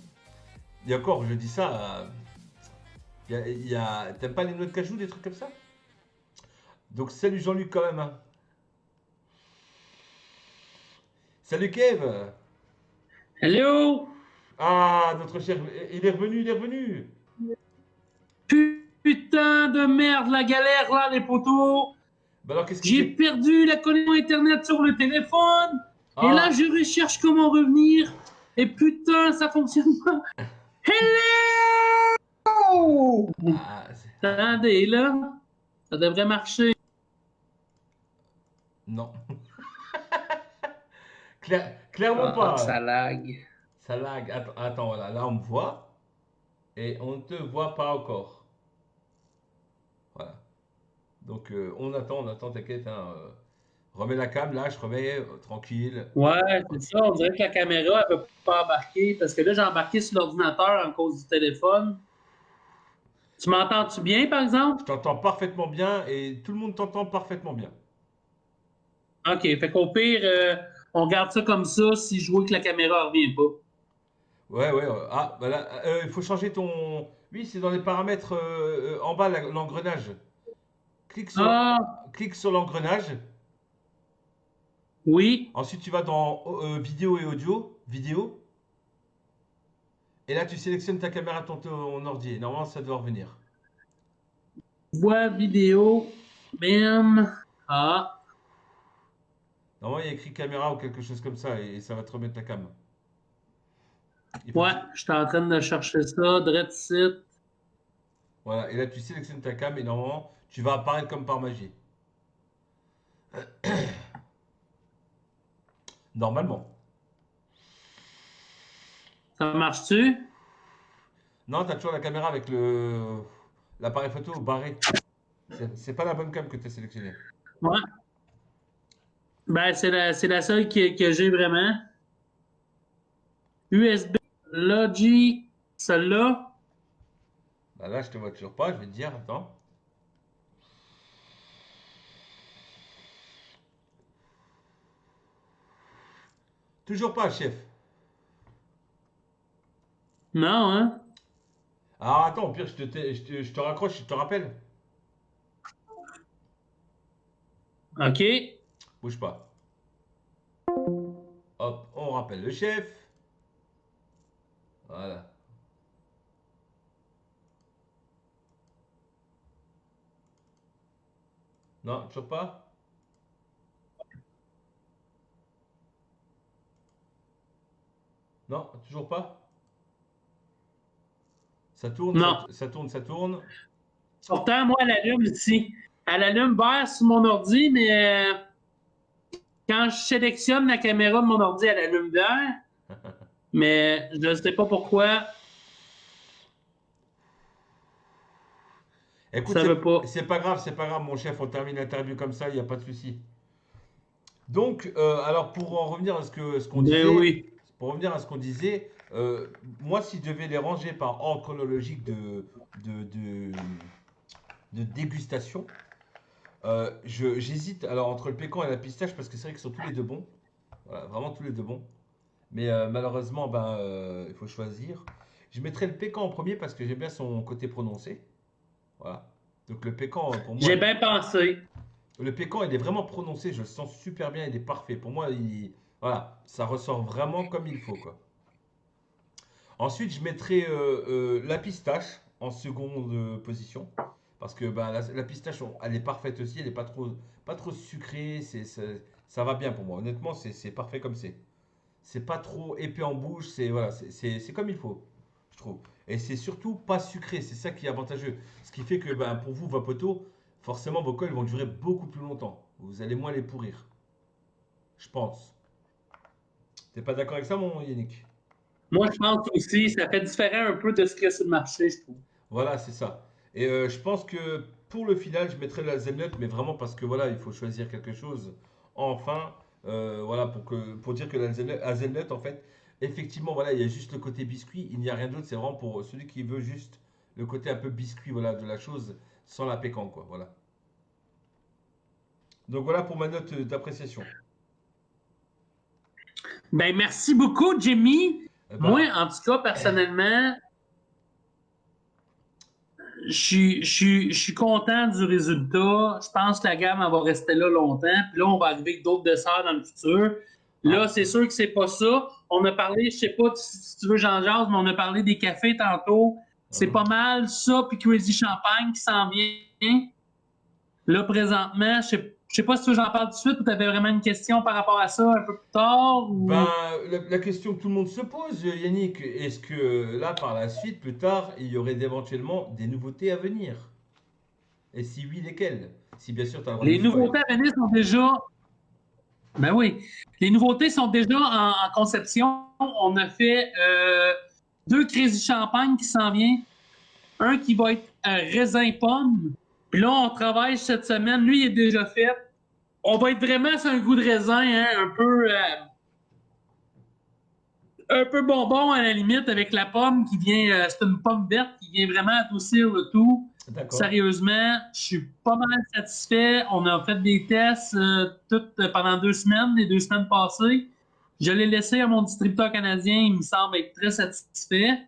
Et encore, je dis ça, t'aimes pas les noix de cajou, des trucs comme ça? Donc salut Jean-Luc quand même. Hein. Salut Kev. Hello! Ah, notre cher, il est revenu, il est revenu. Putain de merde, la galère là, les poteaux! Bah alors qu'est-ce qu'il J'ai fait? perdu la connexion Internet sur le téléphone! Et là, Ah, je recherche comment revenir. Et putain, ça fonctionne pas. Hello! ah, Attendez, là. Ça devrait marcher. non. Clairement Ah, pas. ça lag. Ça lag. Attends, voilà. Là, on me voit. Et on ne te voit pas encore. Voilà. Donc, on attend, t'inquiète. Hein, remets la cam, là, je remets, tranquille. Ouais, c'est ça. On dirait que la caméra, elle peut pas embarquer. Parce que là, j'ai embarqué sur l'ordinateur en cause du téléphone. Tu m'entends-tu bien, par exemple? Je t'entends parfaitement bien et tout le monde t'entend parfaitement bien. OK. Fait qu'au pire, on garde ça comme ça si je vois que la caméra ne revient pas. Ouais, ouais. Ah, voilà. Il faut changer ton. Oui, c'est dans les paramètres en bas, l'engrenage. Clique sur Ah, clique sur l'engrenage. oui. Ensuite, tu vas dans vidéo et audio. Vidéo. Et là, tu sélectionnes ta caméra, ton ordi. Normalement, ça doit revenir. Voix, vidéo, bam. Ah. Normalement, il y a écrit caméra ou quelque chose comme ça et ça va te remettre ta cam. Ouais, je suis en train de chercher ça, direct site. Voilà, et là, tu sélectionnes ta cam et normalement, tu vas apparaître comme par magie. Normalement. Ça marche-tu? Non, tu as toujours la caméra avec l'appareil photo barré. C'est pas la bonne cam que tu as sélectionnée. Ouais. Ben, c'est la seule que j'ai vraiment. USB, Logi, celle-là. Bah là, je te vois toujours pas, je vais te dire, attends. Toujours pas, chef. Non, hein? Alors attends, au pire, je te raccroche, je te rappelle. OK. Bouge pas. Hop, on rappelle le chef. Voilà. Non, toujours pas. Non, toujours pas. Ça tourne, Non. ça tourne, ça tourne. Pourtant, moi, elle allume ici. Elle allume vert sur mon ordi, mais quand je sélectionne la caméra de mon ordi, elle allume vert. Mais je ne sais pas pourquoi Écoute, ça veut pas. c'est pas grave, mon chef, on termine l'interview comme ça, il n'y a pas de souci. Donc, alors pour en revenir à ce qu'on Ben disait, oui. pour revenir à ce qu'on disait, moi, si je devais les ranger par ordre chronologique de, de, de dégustation, j'hésite alors entre le pécan et la pistache parce que c'est vrai qu'ils sont tous les deux bons. Voilà, vraiment tous les deux bons. Mais malheureusement, il faut choisir. Je mettrais le pécan en premier parce que j'aime bien son côté prononcé. Voilà. Donc le pécan, pour moi, J'ai bien pensé. le pécan, il est vraiment prononcé. Je le sens super bien, il est parfait. Pour moi, voilà, ça ressort vraiment comme il faut, quoi. Ensuite, je mettrais la pistache en seconde position. Parce que la pistache, elle est parfaite aussi. Elle n'est pas trop sucrée. Ça va bien pour moi. Honnêtement, c'est parfait comme c'est. C'est pas trop épais en bouche. Voilà, c'est comme il faut, je trouve. Et c'est surtout pas sucré. C'est ça qui est avantageux. Ce qui fait que pour vous, vos poteaux, forcément, vos cols vont durer beaucoup plus longtemps. Vous allez moins les pourrir. Je pense. T'es pas d'accord avec ça, mon Yannick? Moi, je pense aussi, ça fait différent un peu de ce qu'il y a sur le marché, je trouve. Voilà, c'est ça. Et je pense que pour le final, je mettrai la hazelnut, mais vraiment parce que voilà, il faut choisir quelque chose. Enfin, voilà, pour dire que la hazelnut, en fait, effectivement, voilà, il y a juste le côté biscuit, il n'y a rien d'autre. C'est vraiment pour celui qui veut juste le côté un peu biscuit, voilà, de la chose, sans la pécan, quoi. Voilà. Donc voilà pour ma note d'appréciation. Ben, merci beaucoup, Jimmy. Eh Moi, ben, en tout cas, personnellement, je suis content du résultat. Je pense que la gamme elle va rester là longtemps. Puis là, on va arriver avec d'autres desserts dans le futur. Là, ah, c'est sûr que c'est pas ça. On a parlé, je sais pas si tu veux Jean Jacques, mais on a parlé des cafés tantôt. C'est hein. pas mal ça, puis Crazy Champagne qui s'en vient. Là, présentement, je sais pas si tu veux j'en parle tout de suite ou tu avais vraiment une question par rapport à ça un peu plus tard. Ben, Ou... la question que tout le monde se pose, Yannick, est-ce que là, par la suite, plus tard, il y aurait éventuellement des nouveautés à venir? Et si oui, lesquelles? Si bien sûr, tu as le droit de Les me spoil. nouveautés à venir sont déjà. Ben oui. Les nouveautés sont déjà en conception. On a fait deux Crazy Champagne qui s'en vient. Un qui va être un raisin pomme. Puis là, on travaille cette semaine. Lui, il est déjà fait. On va être vraiment sur un goût de raisin, hein, un peu bonbon à la limite avec la pomme qui vient. C'est une pomme verte qui vient vraiment adoucir le tout. D'accord. Sérieusement, je suis pas mal satisfait. On a fait des tests pendant 2 semaines, les 2 semaines passées. Je l'ai laissé à mon distributeur canadien, il me semble être très satisfait.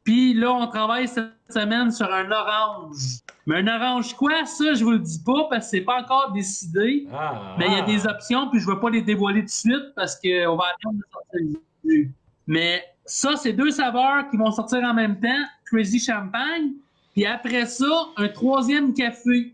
Puis là, on travaille cette semaine sur un orange. Mais un orange quoi, ça, je vous le dis pas parce que c'est pas encore décidé. Ah, Mais il y a des ah. options, puis je ne vais pas les dévoiler tout de suite parce qu'on va attendre de sortir le jus. Mais Ça, c'est 2 saveurs qui vont sortir en même temps. Crazy Champagne. Puis après ça, un 3e café.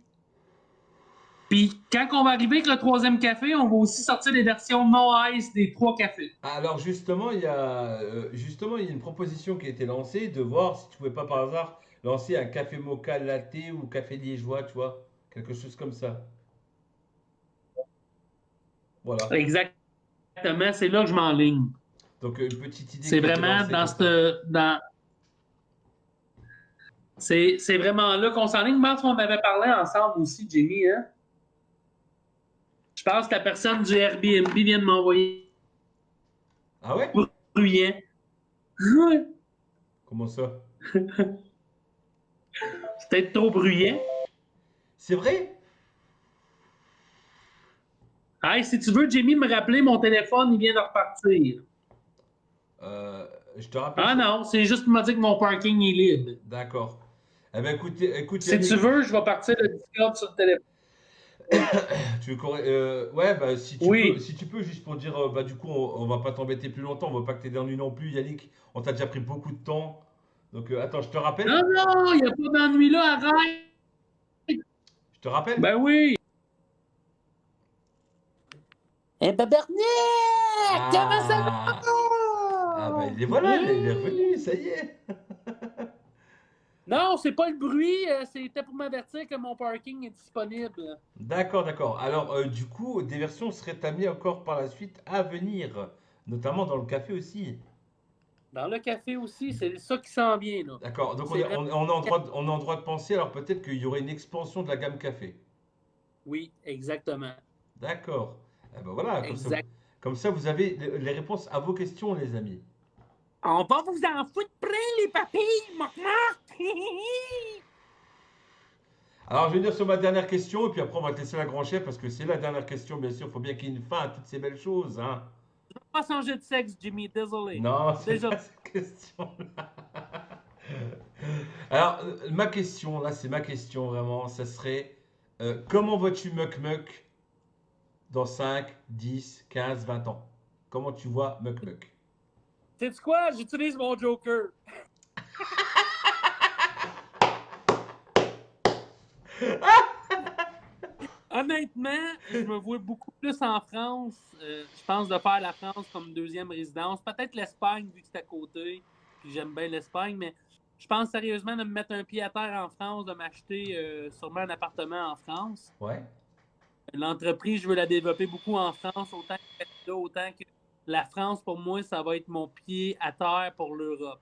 Puis quand on va arriver avec le 3e café, on va aussi sortir les versions no ice des 3 cafés. Alors justement, il y a une proposition qui a été lancée de voir si tu pouvais pas par hasard lancer un café mocha latte ou café liégeois, tu vois, quelque chose comme ça. Voilà. Exactement, c'est là que je m'enligne. Donc une petite idée C'est qui a été vraiment lancée comme ça. c'est vraiment là qu'on s'enligne. Je pense qu'on avait parlé ensemble aussi, Jimmy. Hein? Je pense que la personne du Airbnb vient de m'envoyer Ah ouais? bruyant. Comment ça? C'est peut-être trop bruyant. C'est vrai? Hey, si tu veux, Jimmy, me rappeler, mon téléphone, il vient de repartir. Je te rappelle Ah ça. non, c'est juste pour me dire que mon parking est libre. D'accord. Eh ben écoute Si tu Yannick, veux, je vais partir le Discord sur le téléphone. tu veux ouais bah Oui. si tu peux juste pour dire bah du coup on va pas t'embêter plus longtemps, on va pas que t'aies d'ennui non plus Yannick. On t'a déjà pris beaucoup de temps. Donc attends, je te rappelle? Non, non, il n'y a pas d'ennui là, arrête. Je te rappelle? Ben oui. Eh ben Bernier, comment ça Ah, ah bah va? voilà, il est revenu, ça y est. Non, c'est pas le bruit, c'était pour m'avertir que mon parking est disponible. D'accord, d'accord. Alors du coup, des versions seraient amenées encore par la suite à venir, notamment dans le café aussi. Dans le café aussi, c'est ça qui s'en vient, là. D'accord, donc C'est vraiment. on est en droit de penser, alors peut-être qu'il y aurait une expansion de la gamme café. Oui, exactement. D'accord. Eh ben voilà, Exact. comme ça vous avez les réponses à vos questions, les amis. On va vous en foutre plein, les papilles, moc-moc! Alors je vais venir sur ma dernière question, et puis après on va te laisser la grand chef, parce que c'est la dernière question, bien sûr, il faut bien qu'il y ait une fin à toutes ces belles choses, hein. Pas changer de sexe, Jimmy, désolé. Non, c'est Déjà. pas cette question. Alors, ma question, là, c'est ma question vraiment, ça serait comment vois-tu Muck Muck dans 5, 10, 15, 20 ans? Comment tu vois Muck Muck? Sais-tu quoi? J'utilise mon Joker. Honnêtement, je me vois beaucoup plus en France. Je pense de faire la France comme 2e résidence. Peut-être l'Espagne, vu que c'est à côté. Puis j'aime bien l'Espagne, mais je pense sérieusement de me mettre un pied à terre en France, de m'acheter sûrement un appartement en France. Ouais, L'entreprise, je veux la développer beaucoup en France, autant que le Canada, autant que la France, pour moi, ça va être mon pied à terre pour l'Europe.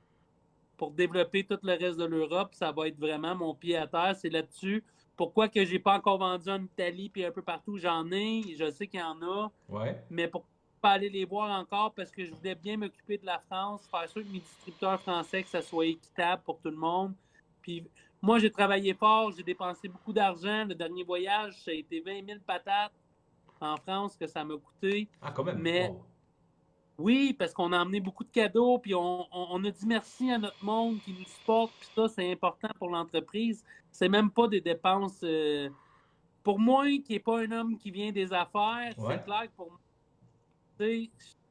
Pour développer tout le reste de l'Europe, ça va être vraiment mon pied à terre. C'est là-dessus. Pourquoi que j'ai pas encore vendu en Italie puis un peu partout, j'en ai. Je sais qu'il y en a. ouais. Mais pour pas aller les voir encore parce que je voulais bien m'occuper de la France, faire sûr que mes distributeurs français, que ça soit équitable pour tout le monde. Puis moi, j'ai travaillé fort, j'ai dépensé beaucoup d'argent. Le dernier voyage, ça a été 20 000 patates en France que ça m'a coûté. Ah, quand même. Mais Wow. oui, parce qu'on a emmené beaucoup de cadeaux, puis on a dit merci à notre monde qui nous supporte, puis ça, c'est important pour l'entreprise. C'est même pas des dépenses. Pour moi, qui n'est pas un homme qui vient des affaires, c'est Ouais. clair que pour moi,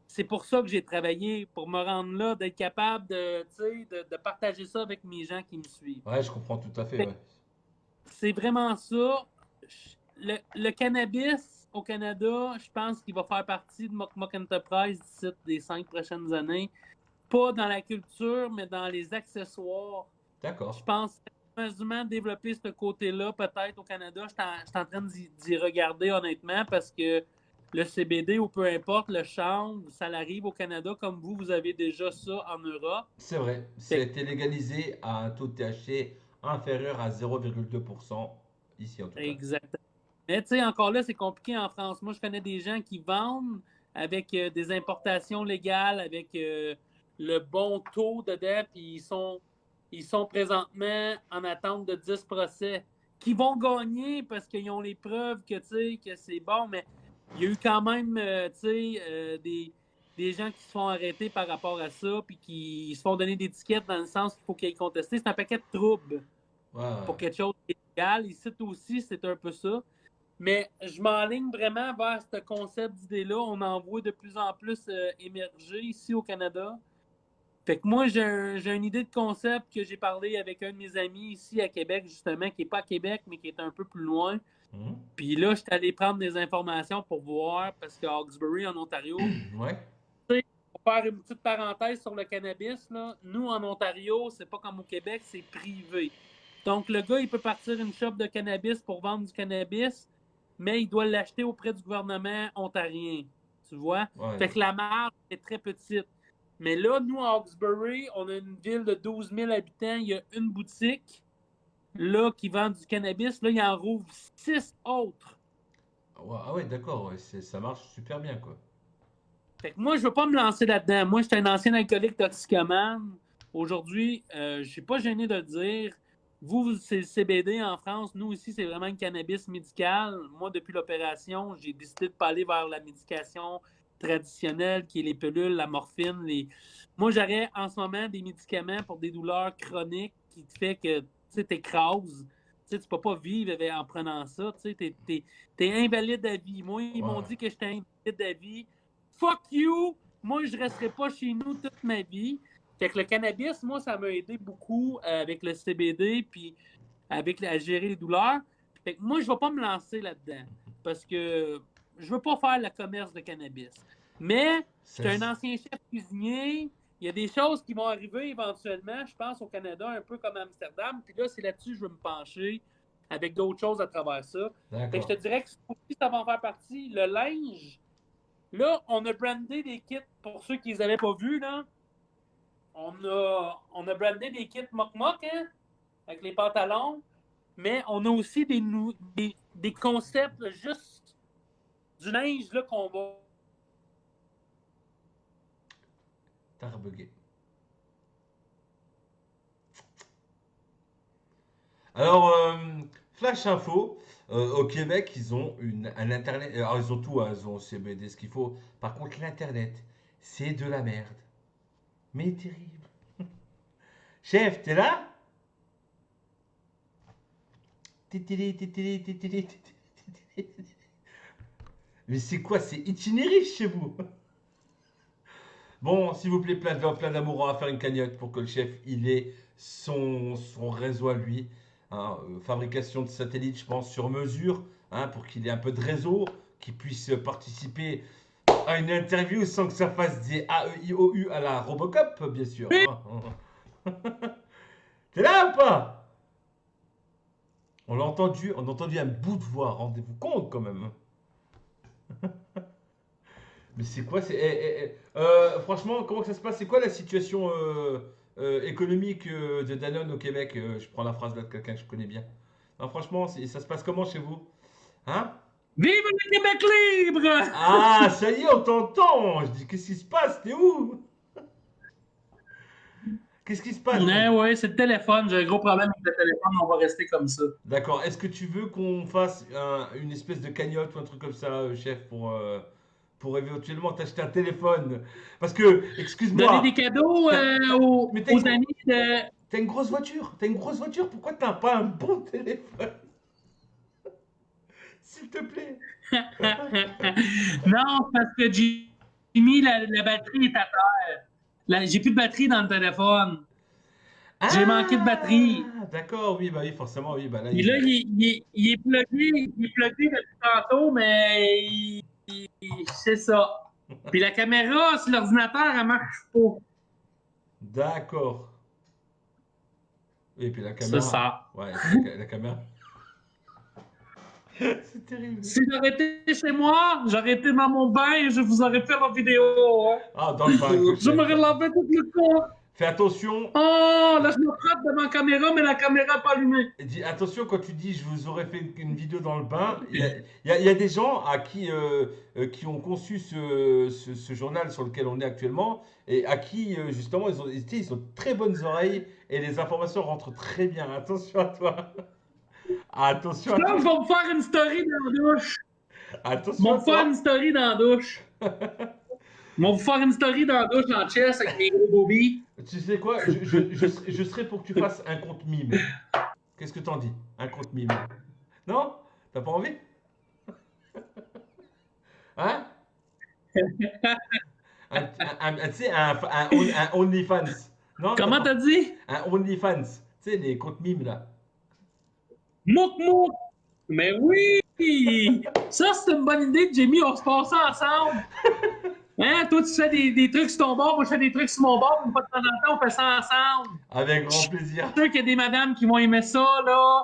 c'est pour ça que j'ai travaillé, pour me rendre là, d'être capable de partager ça avec mes gens qui me suivent. Ouais, je comprends tout à fait, ouais. C'est vraiment ça. Le cannabis au Canada, je pense qu'il va faire partie de Mock Mock Enterprise d'ici les 5 prochaines années. Pas dans la culture, mais dans les accessoires. Je D'accord. pense sérieusement développer ce côté-là, peut-être au Canada. Je suis en train d'y regarder honnêtement parce que le CBD ou peu importe, le chanvre, ça arrive au Canada comme vous avez déjà ça en Europe. C'est vrai, ça a Fait été légalisé à un taux de THC inférieur à 0,2%, ici en tout cas. exactement. Mais tu sais, encore là, c'est compliqué en France. Moi, je connais des gens qui vendent avec des importations légales, avec le bon taux dedans, puis ils sont présentement en attente de 10 procès qui vont gagner parce qu'ils ont les preuves que c'est bon, mais il y a eu quand même des gens qui se font arrêter par rapport à ça, puis qui se font donner des tickets dans le sens qu'il faut qu'ils aient contesté. C'est un paquet de troubles Ouais, ouais. pour quelque chose d'illégal. Ici aussi, c'est un peu ça. Mais je m'enligne vraiment vers ce concept d'idée-là. On en voit de plus en plus émerger ici au Canada. Fait que moi, j'ai une idée de concept que j'ai parlé avec un de mes amis ici à Québec, justement, qui n'est pas à Québec, mais qui est un peu plus loin. Puis là, je suis allé prendre des informations pour voir, parce qu'à Hawkesbury, en Ontario, Ouais. pour faire une petite parenthèse sur le cannabis, là, nous, en Ontario, c'est pas comme au Québec, c'est privé. Donc, le gars, il peut partir une shop de cannabis pour vendre du cannabis, mais il doit l'acheter auprès du gouvernement ontarien. Tu vois? Ouais. Fait que la marge est très petite. Mais là, nous, à Hawkesbury, on a une ville de 12 000 habitants. Il y a une boutique là, qui vend du cannabis. Là, il en rouvre 6 autres. Ah ouais, d'accord. Ouais, ça marche super bien, quoi. Fait que moi, je veux pas me lancer là-dedans. Moi, j'étais un ancien alcoolique toxicomane. Aujourd'hui, je suis pas gêné de le dire. Vous, c'est le CBD en France. Nous, ici, c'est vraiment le cannabis médical. Moi, depuis l'opération, j'ai décidé de pas aller vers la médication traditionnelle, qui est les pilules, la morphine. Moi, j'aurais en ce moment des médicaments pour des douleurs chroniques qui te fait que tu t'écrases. Tu peux pas vivre en prenant ça. Tu es invalide à vie. Moi, ils m'ont dit que j'étais invalide à vie. Fuck you! Moi, je ne resterai pas chez nous toute ma vie. Fait que le cannabis, moi, ça m'a aidé beaucoup avec le CBD puis à gérer les douleurs. Fait que moi, je ne vais pas me lancer là-dedans parce que je ne veux pas faire le commerce de cannabis. Mais je suis un ancien chef cuisinier. Il y a des choses qui vont arriver éventuellement, je pense, au Canada, un peu comme Amsterdam. Puis là, c'est là-dessus que je veux me pencher avec d'autres choses à travers ça. Fait que je te dirais que ça va en faire partie. Le linge, là, on a brandé des kits, pour ceux qui ne les avaient pas vus, là. On a brandé des kits mock-mock, hein, avec les pantalons, mais on a aussi des concepts, là, juste du linge là, qu'on va... T'as rebugué. Alors, flash info, au Québec, ils ont un internet. Alors, ils ont tout, hein, ils ont CBD, ce qu'il faut. Par contre, l'internet, c'est de la merde. Mais terrible. Chef, t'es là? Mais c'est quoi? C'est itinéraire chez vous? Bon, s'il vous plaît, plein d'amour, on va faire une cagnotte pour que le chef, il ait son réseau à lui. Hein, fabrication de satellites, je pense, sur mesure, hein, pour qu'il ait un peu de réseau, qu'il puisse participer à une interview sans que ça fasse des AEIOU à la Robocop, bien sûr. Hein. T'es là ou pas? On a entendu un bout de voix, rendez-vous compte quand même. Mais c'est quoi franchement, comment que ça se passe? C'est quoi la situation économique de Danone au Québec? Je prends la phrase là de quelqu'un que je connais bien. Non, franchement, ça se passe comment chez vous? Hein? Vive le Québec libre! Ah, ça y est, on t'entend! Je dis, qu'est-ce qui se passe? T'es où? Qu'est-ce qui se passe? Ouais, c'est le téléphone. J'ai un gros problème avec le téléphone. On va rester comme ça. D'accord. Est-ce que tu veux qu'on fasse une espèce de cagnotte ou un truc comme ça, chef, pour éventuellement t'acheter un téléphone? Parce que, excuse-moi. Donner des cadeaux aux amis de... T'as une grosse voiture. T'as une grosse voiture. Pourquoi t'as pas un bon téléphone? S'il te plaît. Non, parce que Jimmy, la batterie est à terre. J'ai plus de batterie dans le téléphone. J'ai manqué de batterie. D'accord, oui, bah oui, forcément, oui. Bah là, Puis là, il est plugué depuis tantôt, mais c'est ça. Puis la caméra sur l'ordinateur, elle marche pas. D'accord. Et puis la C'est caméra. ça. Ouais, la caméra. C'est terrible. Si j'aurais été chez moi, j'aurais été dans mon bain et je vous aurais fait la vidéo. Hein. Ah, dans le bain, écoute, Je m'aurais lavé tout le corps. Fais attention. Oh, là, je me frappe devant la caméra, mais la caméra n'est pas allumée. Dis attention quand tu dis je vous aurais fait une vidéo dans le bain. Il y a des gens qui ont conçu ce journal sur lequel on est actuellement et à qui justement ils ont de très bonnes oreilles et les informations rentrent très bien. Attention à toi. Attention à Là, toi. je vais me faire une story dans la douche. Attention à Je vais me faire toi. une story dans la douche. Je vais vous faire une story dans la douche en chess avec mes gros bobbies. Tu sais quoi? Je serais pour que tu fasses un compte mime. Qu'est-ce que t'en dis? Un compte mime. Non? T'as pas envie? Hein? Tu sais, un OnlyFans. Non, Comment t'as dit? Un OnlyFans. Tu sais, les comptes mimes, là. Mouk Mouk! Mais oui! Ça, c'est une bonne idée, Jimmy. On se passe ça ensemble. Hein? Toi, tu fais des trucs sur ton bord, moi, je fais des trucs sur mon bord, puis une fois de temps en temps, on fait ça ensemble. Avec Je grand suis plaisir. sûr qu'il y a des madames qui vont aimer ça, là.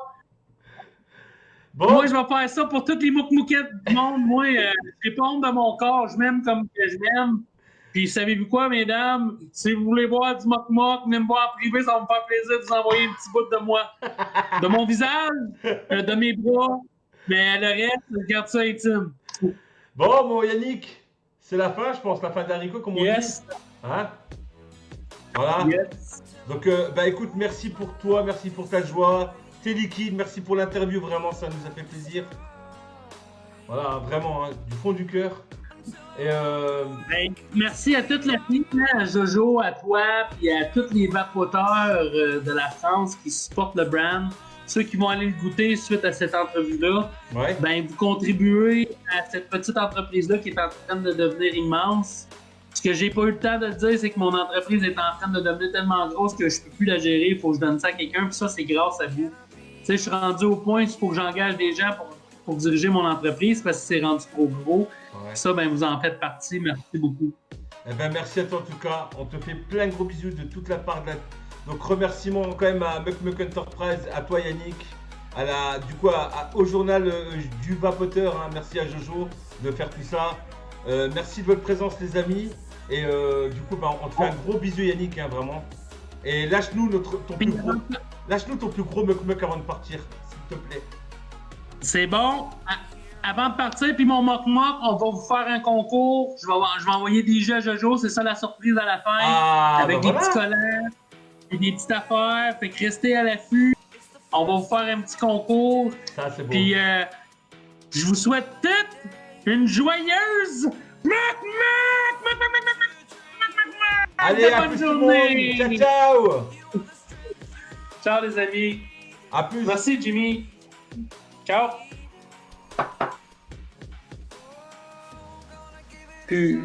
Bon, Moi, je vais faire ça pour toutes les mouk-mouquettes du monde. Moi, je réponds de mon corps. Je m'aime comme que je m'aime. Puis, savez-vous quoi, mesdames? Si vous voulez voir du mock-mock, venez me voir en privé, ça va me faire plaisir de vous envoyer un petit bout de moi. De mon visage, de mes bras. Mais le reste, je garde ça intime. bon, mon Yannick, c'est la fin, je pense, la fin d'Haricot, comme on dit. Hein? Voilà. Yes. Donc, bah écoute, merci pour toi, merci pour ta joie. T'es liquide, merci pour l'interview, vraiment, ça nous a fait plaisir. Voilà, vraiment, hein, du fond du cœur. Et Ben, merci à toute la team, hein, à Jojo, à toi, puis à tous les vapoteurs de la France qui supportent le brand. Ceux qui vont aller le goûter suite à cette entrevue-là, ouais. ben, vous contribuez à cette petite entreprise-là qui est en train de devenir immense. Ce que j'ai pas eu le temps de dire, c'est que mon entreprise est en train de devenir tellement grosse que je peux plus la gérer. Il faut que je donne ça à quelqu'un, puis ça, c'est grâce à vous. Tu sais, je suis rendu au point où il faut que j'engage des gens pour diriger mon entreprise parce que c'est rendu trop gros. Ouais. Ça, ben, vous en faites partie. Merci beaucoup. Eh ben, merci à toi en tout cas. On te fait plein de gros bisous de toute la part de la... Donc remerciements quand même à Muck Enterprise, à toi Yannick, au journal du Vapoteur, hein. Merci à Jojo de faire tout ça. Merci de votre présence les amis. Et on te fait un gros bisou Yannick, hein, vraiment. Et lâche-nous ton plus gros Muck avant de partir, s'il te plaît. C'est bon. Avant de partir, puis mon mock-mock, on va vous faire un concours. Je vais envoyer des jeux à Jojo, c'est ça la surprise à la fin. Avec des petits collants et des petites affaires. Fait que restez à l'affût. On va vous faire un petit concours. Ça, c'est beau. Puis je vous souhaite toutes une joyeuse Allez, à plus tout le monde. Ciao, ciao. Ciao les amis. À plus. Merci Jimmy. Ciao. Puis